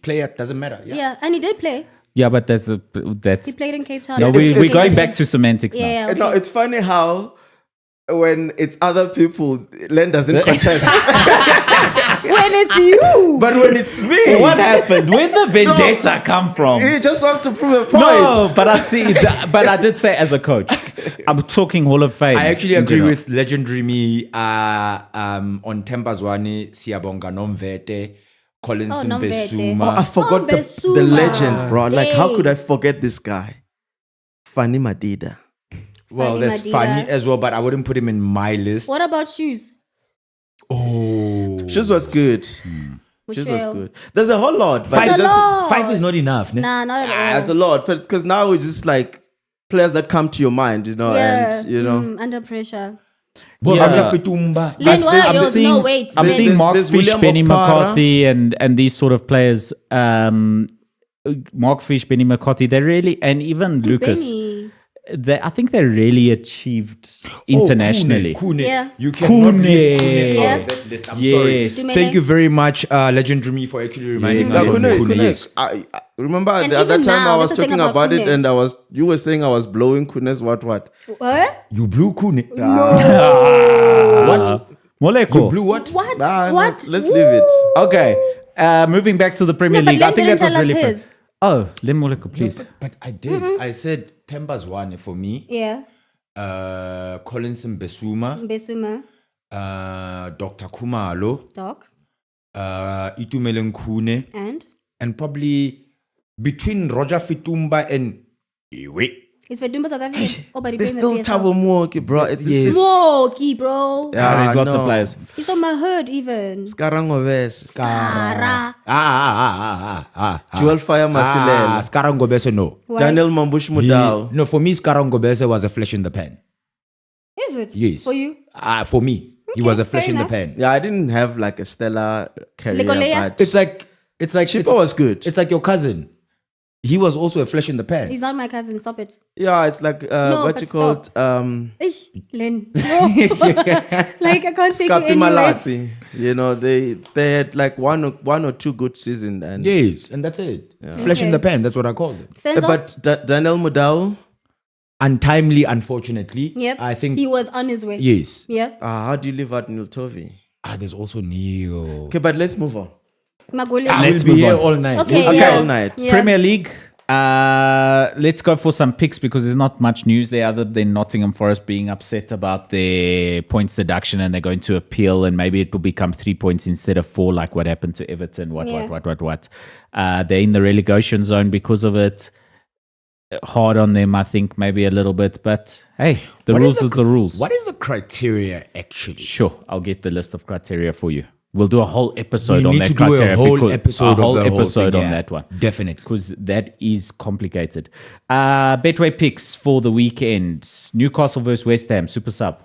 player, doesn't matter. Yeah. Yeah, and he did play. Yeah, but that's He played in Cape Town. no. We're going back to semantics now. Yeah, okay. No, it's funny how when it's other people, Len doesn't contest. When it's you. But when it's me, What happened? Where the vendetta come from? he just wants to prove a point. No, but I see. But I did say as a coach, I'm talking Hall of Fame. I actually in agree general. with Legendary Me on Tempazwane, Siyabonga Nomvete, Collins Oh, Nomvete. Besuma. I forgot the Besuma. legend, bro. Like, how Dang. could I forget this guy? Fanny Madida. Well, Fanny there's Madida. Fanny as well, but I wouldn't put him in my list. What about shoes? Oh. Shoes was good. Shoes was good. There's a whole lot. But There's it a just- lot. 5 is not enough. Ne? Nah, not at all. That's a lot. Because now it's just like players that come to your mind, you know, Yeah, and, you know. under pressure. Well, Yeah. Abia Fitumba. Len, what are yours? seeing- No, wait. I'm Len. seeing Mark there's Fish, William Benny Okpara. McCarthy, and these sort of players. Mark Fish, Benny McCarthy. They really, and even Lucas. Benny. I think they really achieved internationally. Kune. Yeah. You cannot leave Kune Yeah. out of that list. I'm sorry. Yes. Dumele. Thank you very much, Legendary Me, for actually reminding Yes. us Yeah, of Kune, Kune. Yes. I remember And the other even time now, I was that's the thing talking about it, Kune. and you were saying I was blowing Kune's what? What? You blew Kune. What? Moleko. You blew what? What? Nah, What? let's leave it. Okay. Moving back to the Premier No, but League, I Len think didn't that was tell us really fun. his. Oh, Len Moleko, please. But I did. I said Temba's one for me. Yeah. Collinson Besuma. Besuma. Dr. Kumalo. Doc. Itumelen Kune. And probably between Roger Fitumba and Iwe. is Vedumba South African? Oh, but he There's plays in the still PSL. Tabo Moki, bro. Yes. Moki, bro. There's lots of players. He's on my hood even. Skarangoves. Kara. Jewel Fire Masilela. Skarangobese, no. Why? Daniel Mambush Mudau. No, for me, Skarangobese was a flash in the pan. Is it? Yes. For you? For me, he was a fair flash in the enough. pan. Yeah, I didn't have like a stellar career, Lekolea? but It's like Chipo was good. It's like your cousin. He was also a flash in the pan. He's not my cousin. Stop it. Yeah, it's like No, what but you called Ish, Len. No. Like I can't take you Scapi anywhere. Malati. You know, they had like one or two good seasons, and Yes, and that's it. Flash in Okay. the pan. That's what I called it. Senzo? but Daniel Mudau, Untimely, unfortunately. Yep. I think. he was on his way. Yes. Yep. how do you leave out Neil Tovey? There's also Neil. Okay, but let's move on. Magule. Let's We'll be move here on. all night. Okay. Okay, yeah. all night. Yeah. Premier League. Let's go for some picks because there's not much news there other than Nottingham Forest being upset about their points deduction and they're going to appeal and maybe it will become 3 points instead of 4 like what happened to Everton. What. They're in the relegation zone because of it. Hard on them, I think, maybe a little bit. But hey, the What is rules are the rules. What is the criteria actually? Sure, I'll get the list of criteria for you. We'll do a whole episode We on need that to do a criteria. whole because- episode a of whole the whole episode thing, on yeah. that one. Definitely. Because that is complicated. Betway picks for the weekend. Newcastle versus West Ham, super sub.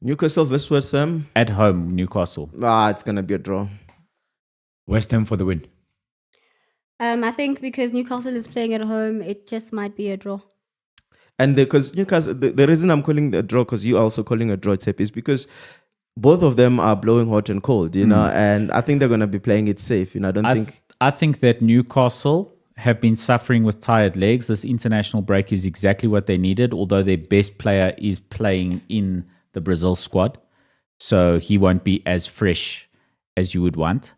Newcastle versus West Ham. At home, Newcastle. It's gonna be a draw. West Ham for the win. I think because Newcastle is playing at home, it just might be a draw. And because Newcastle, the reason I'm calling the draw, because you are also calling a draw, Tep, is because both of them are blowing hot and cold, you know, and I think they're going to be playing it safe. You know, I think that Newcastle have been suffering with tired legs. This international break is exactly what they needed, although their best player is playing in the Brazil squad. So he won't be as fresh as you would want.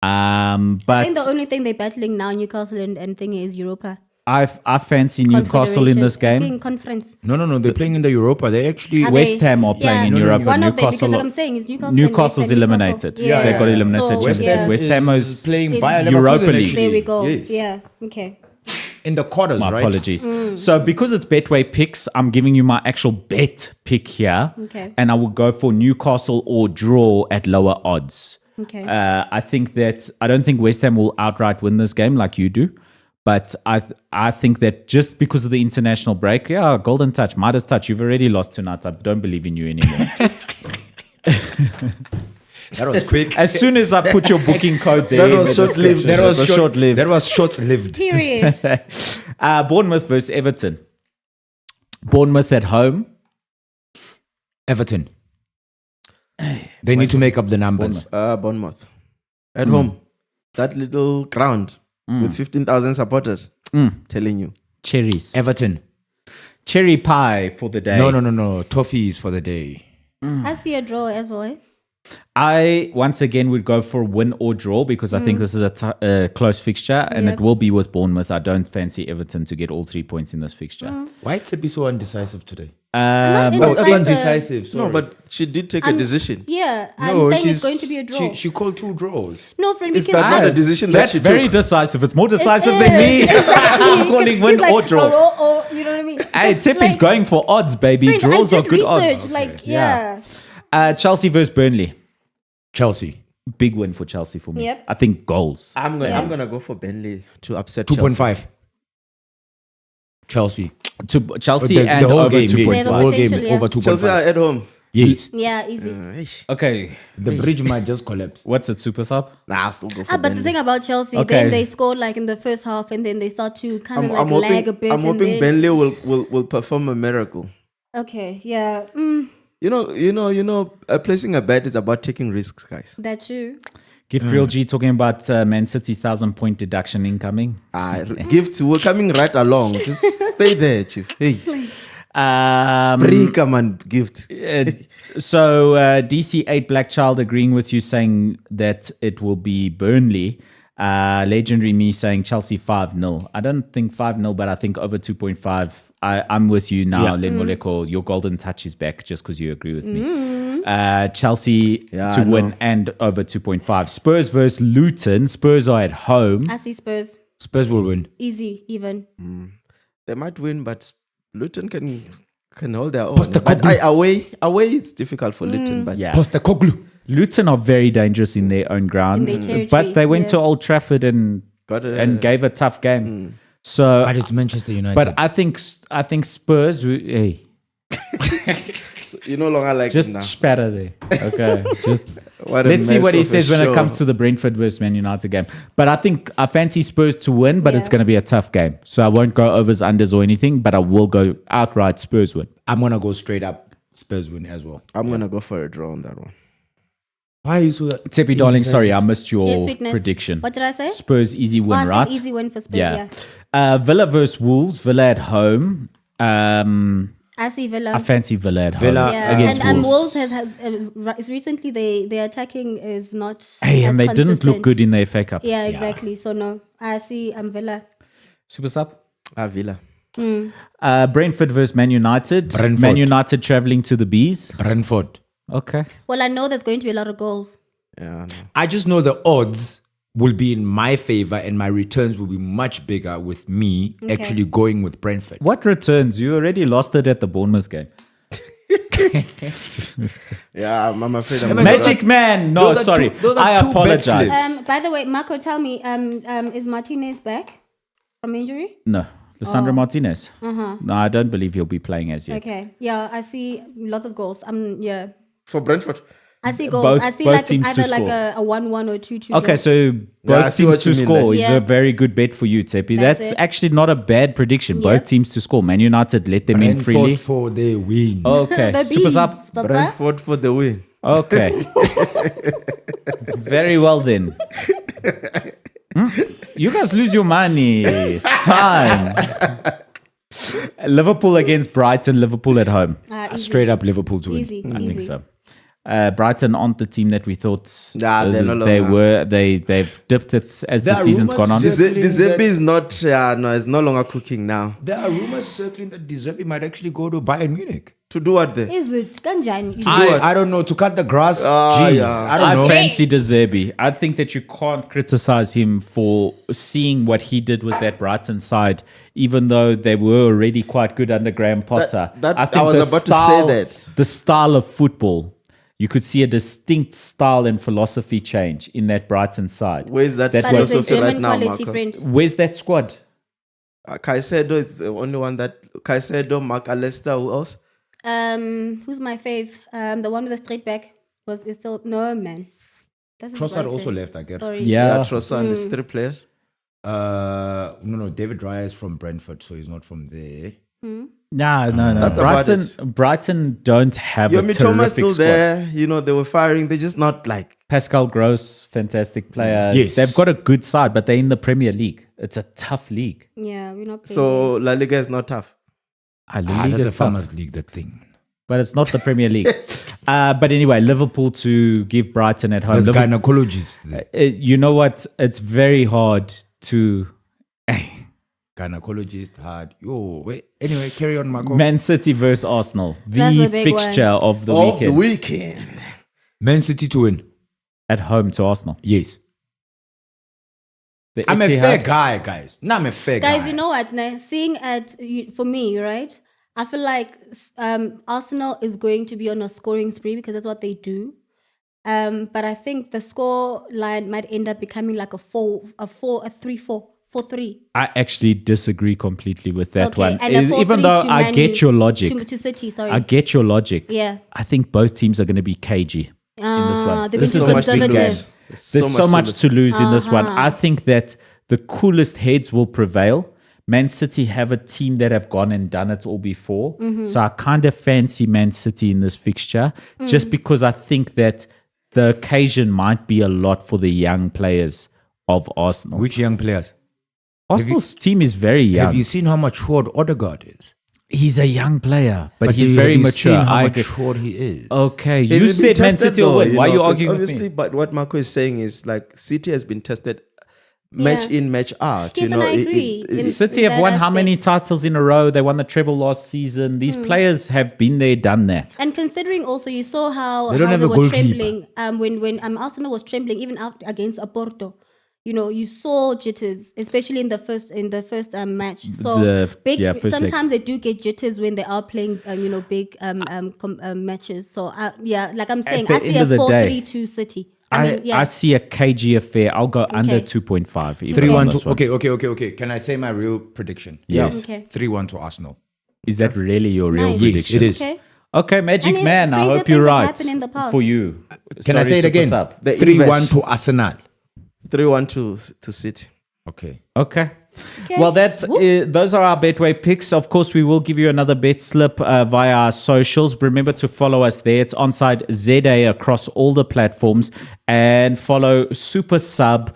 I think the But only thing they're battling now, Newcastle and thing is Europa. I fancy Newcastle in this Confederation. game. Conference. No. They're playing in the Europa. They actually. Are West they- Ham are playing yeah. in No, no, Europe, no. but One of them, because Newcastle. like I'm saying, is Newcastle. Newcastle's and West Ham, eliminated. Newcastle. They got eliminated. So, West yeah. West Ham is playing It's Bayer Europa Leverkusen, League. actually. There we go. Yes. Yeah. Okay. In the quarters, My right? apologies. So because it's Betway picks, I'm giving you my actual bet pick here. Okay. And I will go for Newcastle or draw at lower odds. Okay. I don't think West Ham will outright win this game like you do. But I think that just because of the international break, golden touch, Midas touch, you've already lost tonight. I don't believe in you anymore. That was quick. As soon as I put your booking code there, That was in the short-lived. description, it was short-lived. That was short-lived. Period. Bournemouth versus Everton. Bournemouth at home. Everton. They need to make up the numbers. Bournemouth. At home. That little ground with 15,000 supporters. Telling you. Cherries. Everton. Cherry pie for the day. No. Toffees for the day. I see a draw as well. Eh? I once again would go for win or draw because I think this is a close fixture and Yep. it will be with Bournemouth. I don't fancy Everton to get all 3 points in this fixture. Why is Tepi so undecisive today? Not Oh, indecisive. sorry. No, but she did take a decision. Yeah, I'm saying it's going to be a draw. She called 2 draws. No, friend, Is because that not a decision that That's she very took? decisive. It's more It decisive is. than me. Exactly. I'm calling win He's like, or draw. Oh, you know what I mean? Hey, Because, Tippy's like, going for odds, baby. friend, Draws I are did good research, odds. Like, Yeah. yeah. Chelsea versus Burnley. Chelsea. Big win for Chelsea for me. Yep. I think goals. I'm gonna go for Burnley to upset Chelsea. 2.5. Chelsea. To Chelsea The and whole over game, yes. 2.5. The whole game Potential, yeah. over 2.5. Chelsea are at home. Yes. Yeah, easy. Okay. The bridge might just collapse. What's it, super sub? I'll still go for But Burnley. the thing about Chelsea, Okay. then they score like in the first half, and then they start to kind of I'm like lag a hoping, bit. I'm and hoping then, Burnley will perform a miracle. Okay, yeah, You know, placing a bet is about taking risks, guys. that's true. Gift Real G talking about Man City's 1,000-point deduction incoming. Gifts, we're coming right along. Just stay there, Chief. Hey. Pre-command gift. So DC8 Black Child agreeing with you, saying that it will be Burnley. Legendary Me saying Chelsea 5-0. I don't think 5-0, but I think over 2.5. I'm with you now, Len Moleko. Your golden touch is back just because you agree with me. Chelsea to win and over 2.5. Spurs versus Luton. Spurs are at home. I see Spurs. Spurs will win. Easy, even. They might win, but Luton can hold their own. But away, it's difficult for Luton. But Postecoglou. Luton are very dangerous in their own ground, In their territory, but they went to Old Trafford and gave a tough game. So, But it's Manchester United. but I think Spurs. Hey, so you no longer like just him now. spatter there. Okay, just What a let's see mess what he of a says when it show. comes to the Brentford versus Man United game. But I fancy Spurs to win, but it's Yeah. going to be a tough game. So I won't go overs, unders, or anything. But I will go outright Spurs win. I'm going to go straight up Spurs win as well. I'm gonna go for a draw on that one. Why are you so... Tepi, darling, sorry, I missed your Yes, sweetness. prediction. What did I say? Spurs easy win, I said right? easy win for Spurs, Yeah. yeah. Villa versus Wolves. Villa at home. I see Villa. I fancy Villa at Villa home Yeah, against and Wolves. Wolves has recently their attacking is not. Hey, as and they didn't look consistent. good in the FA Cup. Yeah, exactly. So no, I see Villa. Super sub. Villa. Brentford versus Man United. Brentford. Man United traveling to the Bees. Brentford. Okay. Well, I know there's going to be a lot of goals. Yeah. No. I just know the odds will be in my favor and my returns will be much bigger with me actually going with Brentford. What returns? You already lost it at the Bournemouth game. Yeah, I'm afraid I'm Magic Man. No, Those are sorry. those are I two bet apologize. slips. By the way, Marco, tell me, is Martinez back from injury? No. Lissandro Martinez. No, I don't believe he'll be playing as yet. Okay, yeah, I see lots of goals. Yeah, for Brentford. I see goals. Both- I see both like teams to either like score. a 1-1 or 2-2. Okay, draw. so Yeah, I both see teams what to you mean score then. is Yeah. a very good bet for you, Tepi. That's That's it. actually not a bad prediction. Yeah. Both teams to score. Man United let them in Brentford freely. for the win. Okay. The Super bees, sub. Papa. Brentford for the win. Okay. Very well then. You guys lose your money. It's fine. Liverpool against Brighton. Liverpool at home. Easy. Straight up Liverpool to win. Easy. I think so. Brighton aren't the team that we thought Nah, they're no they longer. were. They've dipped it as the There are season's gone on. rumours- Deserbi is not. It's no longer cooking now. There are rumors circling that De Zerbi might actually go to Bayern Munich. To do what there? Is it Ganjani? I don't know, to cut the grass. Jeez, yeah. I don't know. I fancy De Zerbi. I think that you can't criticize him for seeing what he did with that Brighton side, even though they were already quite good under Graham Potter. I was the about to say that. The style of football, you could see a distinct style and philosophy change in that Brighton side. Where's that But it's a philosophy right German now, quality Marco? friend. Where's that squad? Caicedo is the only one that. Caicedo, Mark Alester, who else? Who's my fave? The one with the straight back is still no man. That's Trossard also left, I guess. Sorry. Yeah. Trossard is 3 players. No, David Raya is from Brentford, so he's not from there. No. That's about Brighton don't have a Yomi terrific Thomas still squad. there. You know, they were firing. They're just not like. Pascal Gross, fantastic player. Yes. They've got a good side, but they're in the Premier League. It's a tough league. Yeah, we're not. Playing So La Liga is not tough. La Liga That's is the tough, Farmers League, that thing. but it's not the Premier League. But anyway, Liverpool to give Brighton at home. There's Liverpool- gynecologists there. you know what? It's very hard to. Gynecologist hard. Yo, wait. Anyway, carry on, Marco. Man City versus Arsenal. That's The a big fixture of the Of the weekend. weekend. Man City to win. At home to Arsenal. Yes. The I'm a Etihad- fair guy, guys. No, I'm a fair guy. Guys, you know what? Now, seeing for me, right? I feel like Arsenal is going to be on a scoring spree because that's what they do. But I think the score line might end up becoming like a 3-4. 4-3. I actually disagree completely with that Okay, one. and a 4-3 Even though to I Man get U- your logic. To City, sorry. I get your logic. Yeah. I think both teams are going to be cagey in this one. They're This going is to a be big game. conservative. There's so much to lose in this one. I think that the coolest heads will prevail. Man City have a team that have gone and done it all before. So I kind of fancy Man City in this fixture just because I think that the occasion might be a lot for the young players of Arsenal. Which young players? Arsenal's team is very young. Have you seen how mature Odegaard is? He's a young player, but he's have very you mature. seen how I agree. mature he is. Okay, He's you been said Man tested City will though, win. Why are you 'cause arguing with obviously, me? but what Marco is saying is like City has been tested match in, match out. Yes, and I agree. City in have that won how many aspect. titles in a row? They won the treble last season. These players have been there, done that. And considering also, you saw how They don't have they a were goalkeeper. trembling when Arsenal was trembling even out against Porto. You know, you saw jitters, especially in the first match. So first sometimes they do get jitters when they are playing, big matches. So like I'm saying, the I see end a of the day, 4-3-2 City. I see a KG affair. I'll go under 2.5. even 3-1 on to this one. Okay. Can I say my real prediction? Yes. Okay. 3-1 to Arsenal. Is that really your real Nice. prediction? Yes, it is. Okay. Okay, Magic And Man, I crazier hope you're things have right. happened in the past. For you. Can I say it again? Sub. The 3-1 Invest. to Arsenal. 3-1 to City. Okay. Okay. Okay. Well, those are our Betway picks. Of course, we will give you another bet slip via our socials. Remember to follow us there. It's Onside ZA across all the platforms. And follow Super Sub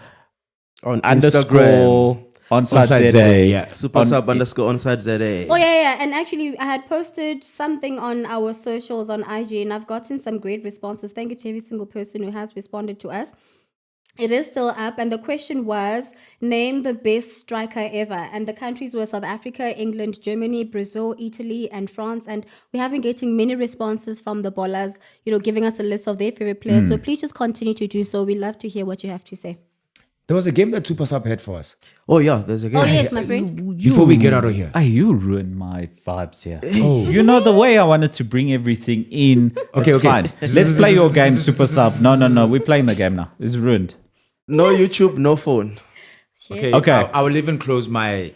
On underscore Instagram. Onside ZA. ZA, yeah. Super sub underscore onside ZA. Oh yeah. And actually, I had posted something on our socials on IG, and I've gotten some great responses. Thank you to every single person who has responded to us. It is still up, and the question was, name the best striker ever. And the countries were South Africa, England, Germany, Brazil, Italy, and France. And we have been getting many responses from the ballers, giving us a list of their favorite players. So please just continue to do so. We love to hear what you have to say. There was a game that Super Sub had for us. Oh yeah, there's a game. Oh yes, my friend. Before we get out of here. You ruined my vibes here. You know the way I wanted to bring everything in. Okay, It's fine. Let's play your game, Super Sub. No. We're playing the game now. It's ruined. No YouTube, no phone. Okay. Okay. I will even close my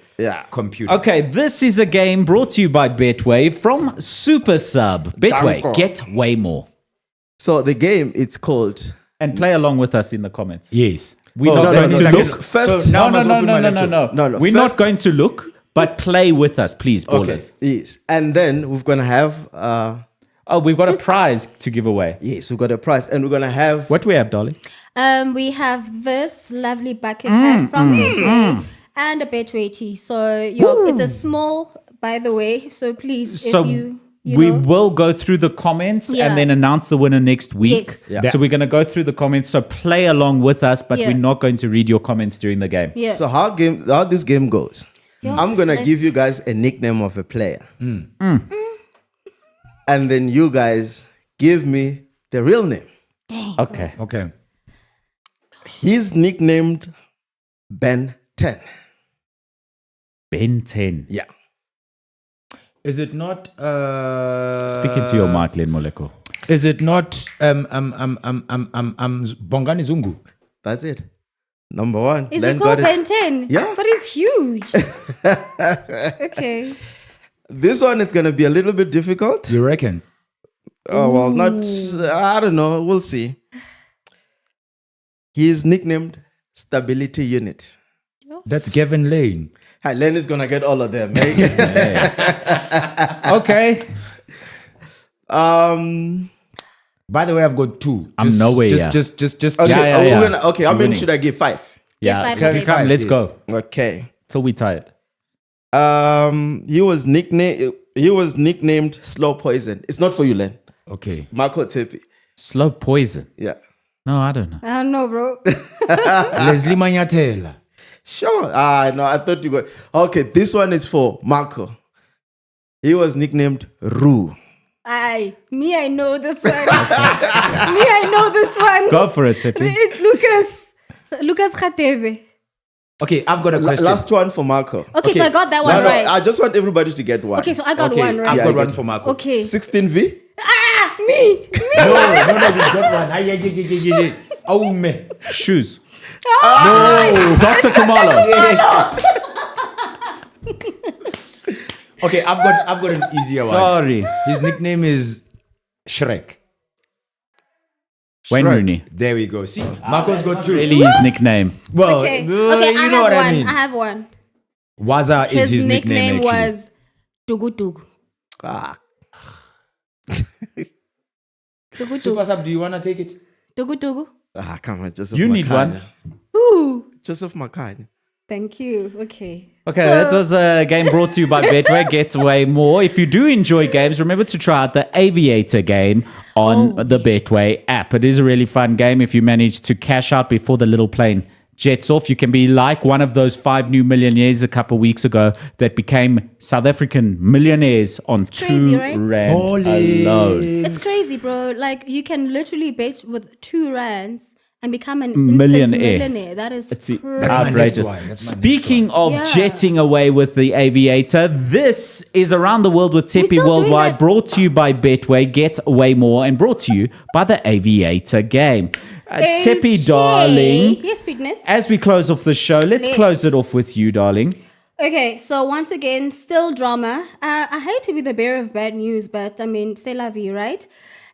computer. Okay, this is a game brought to you by Betway from Super Sub. Betway, get way more. So the game, it's called. And play along with us in the comments. Yes. We're no, not no, going no, to no. look. First, So now I must open my laptop. No. We're First- not going to look, but play with us, please, ballers. Yes, and then we're gonna have. Oh, we've got a prize to give away. Yes, we've got a prize, and we're gonna have. What do we have, Dolly? We have this lovely bucket hat from Betway and a Betway tee. So it's a small, by the way. So please, So if you we know, will go through the comments Yeah. and then announce the winner next week. Yes. Yeah. So we're going to go through the comments. So play along with us, but Yeah. we're not going to read your comments during the game. yeah. So how this game goes? Yeah. I'm gonna Let's- give you guys a nickname of a player, and then you guys give me the real name. Okay. Okay. He's nicknamed Ben 10. Ben 10. Yeah. Is it not Speak into your mic, Len Moleko. Is it not Bongani Zungu? That's it. Number one. Is Len it called got Ben 10? Yeah. But it's huge. Okay. This one is gonna be a little bit difficult. You reckon? Oh well, not. I don't know. We'll see. He is nicknamed Stability Unit. That's Gavin Lane. Hi, Len is gonna get all of them. Eh? Okay. By the way, I've got two. I'm nowhere, Just, yeah. just. Okay. Yeah, are we yeah. gonna- okay. How many should I give? 5. Yeah. five, Okay, okay. come, let's Yes. go. Okay. Till we tired. He was nicknamed Slow Poison. It's not for you, Len. Okay. Marco Tsepi. Slow poison. Yeah. No, I don't know. I don't know, bro. Leslie Manyatela. Sure. No, I thought you were. Okay, this one is for Marco. He was nicknamed Roo. I know this one. I know this one. Go for it, Tippy. It's Lucas Khatebe. Okay, I've got a question. Last one for Marco. Okay, so I got that one No, right. I just want everybody to get one. Okay, so I got Okay, one right. I've Yeah, got I one get for Marco. Okay. 16V. Me. No, you've got one. Yeah. Oh, me. Shoes. No. Dr. Kamalo. Okay, I've got an easier one. Sorry. His nickname is Shrek. Wayne Rooney. There we go. See, Marco's got two. Really his nickname. Well, Okay. well, Okay, you I know have what one. I mean. I have one. Waza is his nickname. nickname actually. was Tugu Tugu. Ah. Tugu Super Tugu. Sub, do you want to take it? Tugu Tugu. Come on, Joseph You need Makanya. one. Ooh. Joseph Makanya. Thank you. Okay. Okay, that was a game brought to you by Betway. Get away more. If you do enjoy games, remember to try out the Aviator game on the Betway app. It is a really fun game. If you manage to cash out before the little plane jets off, you can be like one of those 5 new millionaires a couple of weeks ago that became South African millionaires on crazy, 2 right? rand Holy. alone. It's crazy, bro. Like, you can literally bet with 2 rands and become an Millionaire. instant millionaire. That is It's crazy. outrageous. one. That's my Speaking of Yeah. jetting away with the Aviator, this is Around the World with Tepi still doing Worldwide, that? brought to you by Betway. Get away more, and brought to you by the Aviator game. Tepi, darling, Yes, sweetness. as we close off the show, let's close it off with you, darling. Okay, so once again, still drama. I hate to be the bearer of bad news, but I mean, c'est la vie, right?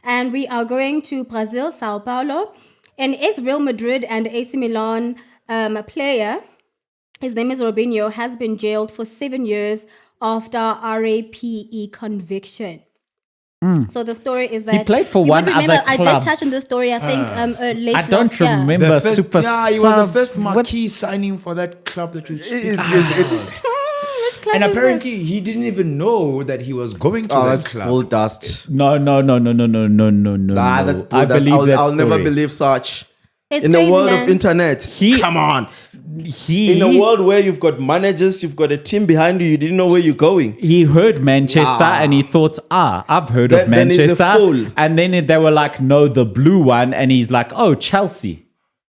And we are going to Brazil, Sao Paulo. An ex-Real Madrid and AC Milan player, his name is Robinho, has been jailed for 7 years after RAPE conviction. So the story is that played for you would one other remember, I club. did touch on this story, I think, late I don't last year. remember The first, Super he was Sub. the first marquee signing for that club that you speak Which club And is apparently he didn't even know that he was going to Oh, that that's club. bull dust. No. That's bull I dust. believe that I'll never story. believe such. It's In the crazy, world man. of internet, come on. In a world where you've got managers, you've got a team behind you, you didn't know where you're going. He heard Manchester and he thought, I've heard of Then he's a Manchester. fool. And then they were like, no, the blue one. And he's like, oh, Chelsea.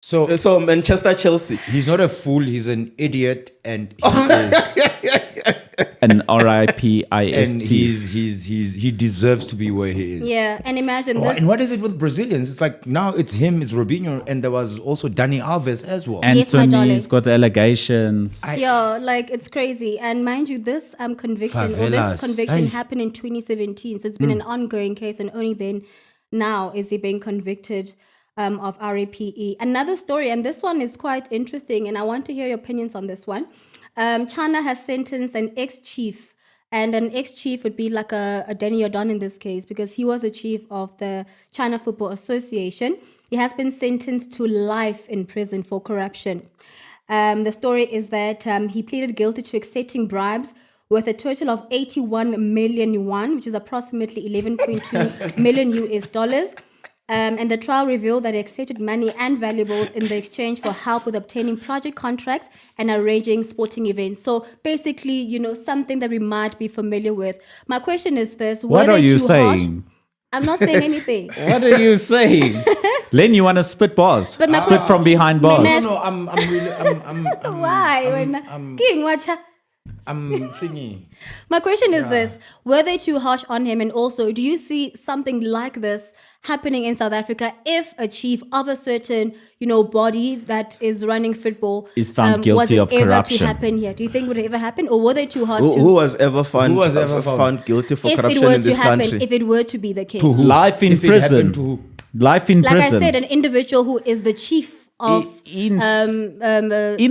So So Manchester, Chelsea. he's not a fool, he's an idiot, and he is, And and RIPIST. he deserves to be where he is. Yeah, and imagine Oh, this. and what is it with Brazilians? It's like now it's him, it's Robinho, and there was also Dani Alves as well. Yes, my Anthony's darling. got allegations. Yo, like, it's crazy. And mind you, this conviction or Favelas. this conviction Aye. happened in 2017. So it's been an ongoing case, and only then now is he being convicted of RAPE. Another story, and this one is quite interesting, and I want to hear your opinions on this one. China has sentenced an ex-chief, and an ex-chief would be like a Danny O'Don in this case, because he was a chief of the China Football Association. He has been sentenced to life in prison for corruption. The story is that he pleaded guilty to accepting bribes worth a total of 81 million yuan, which is approximately 11.2 million US dollars. And the trial revealed that he accepted money and valuables in the exchange for help with obtaining project contracts and arranging sporting events. So basically, you know, something that we might be familiar with. My question is this: were What are they you too harsh? saying? I'm not saying anything. What are you saying? Len, you want to spit bars? But my Spit que- from behind bars. No, I'm really, Why? I'm thingy. My question is this: were they too harsh on him? And also, do you see something like this happening in South Africa if a chief of a certain, you know, body that is running football Is found guilty was it of ever corruption? to happen here? Do you think it would ever happen, or were they too harsh? Who was ever found, Who was ever found? guilty for if it corruption were in to this happen, country? if it were to be the case? To who? Life in If it prison. happened to who? Life in Like prison. I said, an individual who is the chief of in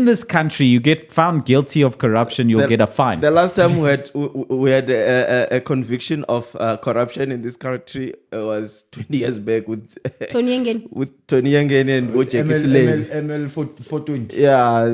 this country, you get found guilty of corruption, you'll get a fine. The last time we had a conviction of corruption in this country was 20 years back with Tony Ngen. with Tony Yangeni and Ojeki Slave. ML 420. Yeah,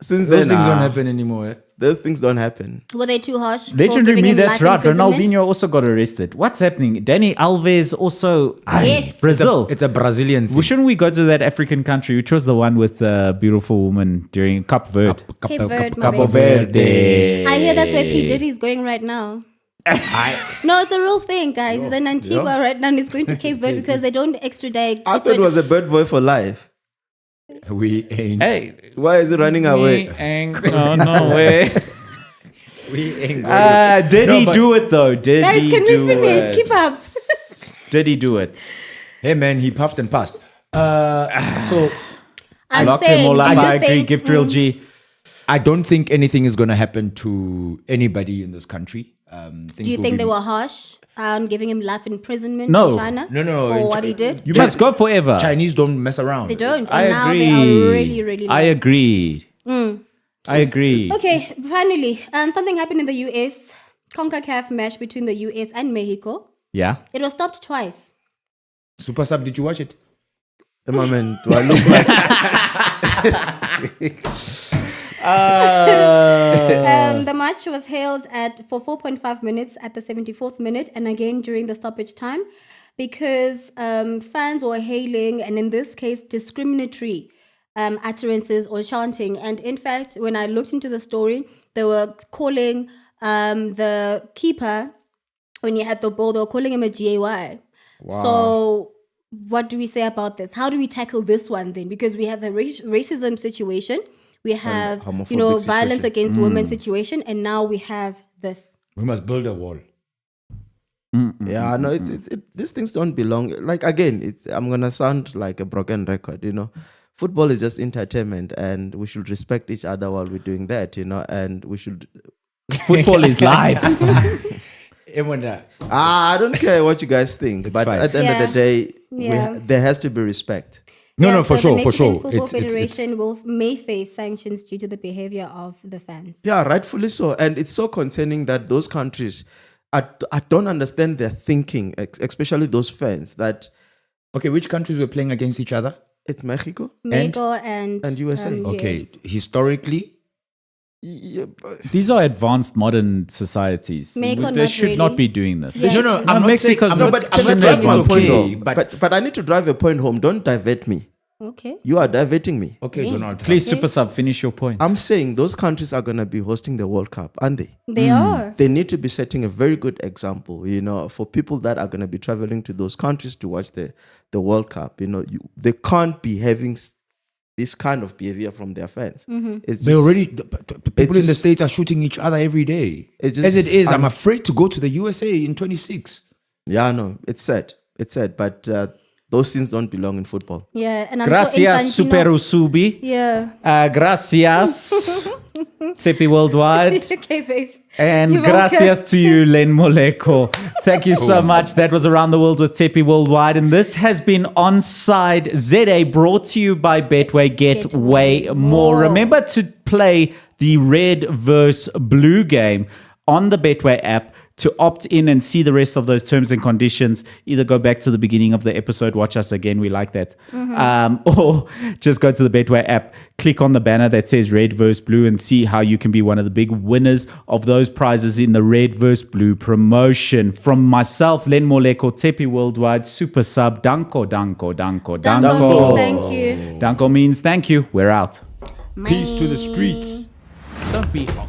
since Those then, things don't happen anymore. Eh? those things don't happen. Were they too harsh? for Legendary giving me, him that's life right. imprisonment? Ronaldinho also got arrested. What's happening? Danny Alves also. Yes. Brazil. It's a Brazilian thing. Well, shouldn't we go to that African country, which was the one with the beautiful woman during Cape Verde? Cape Verde, my Cape baby. Verde. I hear that's where P. Diddy's going right now. No, it's a real thing, guys. He's in Antigua right now and he's going to Cape Verde because they don't extradite. I thought it was a bird boy for life. We ain't. Hey, Why is he running away? no way. We ain't. going Did No, he but- do it though? Did Guys, he can do we finish? it? Keep up. Did he do it? Hey man, he puffed and passed. So I'm Lock him saying, all do up. you I agree. think, Gift real G. I don't think anything is going to happen to anybody in this country. do you think they were harsh on giving him life imprisonment No. in China? No. For In what he did? You must go forever. Chinese don't mess around. They don't. I And now agree. they are really, really I like, agreed. I agree. Okay, finally, something happened in the US. CONCACAF match between the US and Mexico. Yeah. It was stopped twice. Super Sub, did you watch it? Hey, my man, do I look like The match was held for 4.5 minutes at the 74th minute, and again during the stoppage time, because fans were hailing, and in this case, discriminatory utterances or chanting. And in fact, when I looked into the story, they were calling the keeper, when he had the ball, they were calling him a GAY. Wow. So what do we say about this? How do we tackle this one then? Because we have the racism situation, we have violence against women situation, and now we have this. We must build a wall. Yeah, no, these things don't belong. Like, again, I'm gonna sound like a broken record, Football is just entertainment, and we should respect each other while we're doing that, and we should. Football is live. I don't care what you guys think, but fine. at the end of the day, there has to be respect. No, for sure. The Mexican Football Federation may face sanctions due to the behavior of the fans. Yeah, rightfully so. And it's so concerning that those countries, I don't understand their thinking, especially those fans that... Okay, which countries were playing against each other? It's Mexico. And USA. Okay, historically... Yeah, These are advanced modern societies. They should not be doing this. Yeah. No, I'm not Mexico's saying, but I'm not drive saying my it's point okay, home. but But I need to drive a point home. Don't divert me. Okay. You are diverting me. okay, Donald Trump. Please, Super Sub, finish your point. I'm saying those countries are going to be hosting the World Cup, aren't they? They are. They need to be setting a very good example, for people that are going to be traveling to those countries to watch the World Cup. They can't be having this kind of behavior from their fans. It's They just- already, people in the States are shooting each other every day. It's As it just is, I'm afraid to go to the USA in 26. Yeah, no, it's sad. But those things don't belong in football. Yeah. And I'm Gracias, sure Super Usubi. Yeah. Gracias, Tsepi Worldwide. Okay, babe. And You're gracias to you, Len Moleko. Thank you so much. That was Around the World with Tsepi Worldwide. And this has been Onside ZA, brought to you by Betway. Get way more. Remember to play the red versus blue game on the Betway app. To opt in and see the rest of those terms and conditions, either go back to the beginning of the episode, watch us again, we like that, or just go to the Betway app, click on the banner that says red versus blue, and see how you can be one of the big winners of those prizes in the red versus blue promotion. From myself, Len Moleko, Tsepi Worldwide, Super Sub, Danko. Danko means thank you. Danko means thank you. We're out. Peace to the streets. Don't be hard.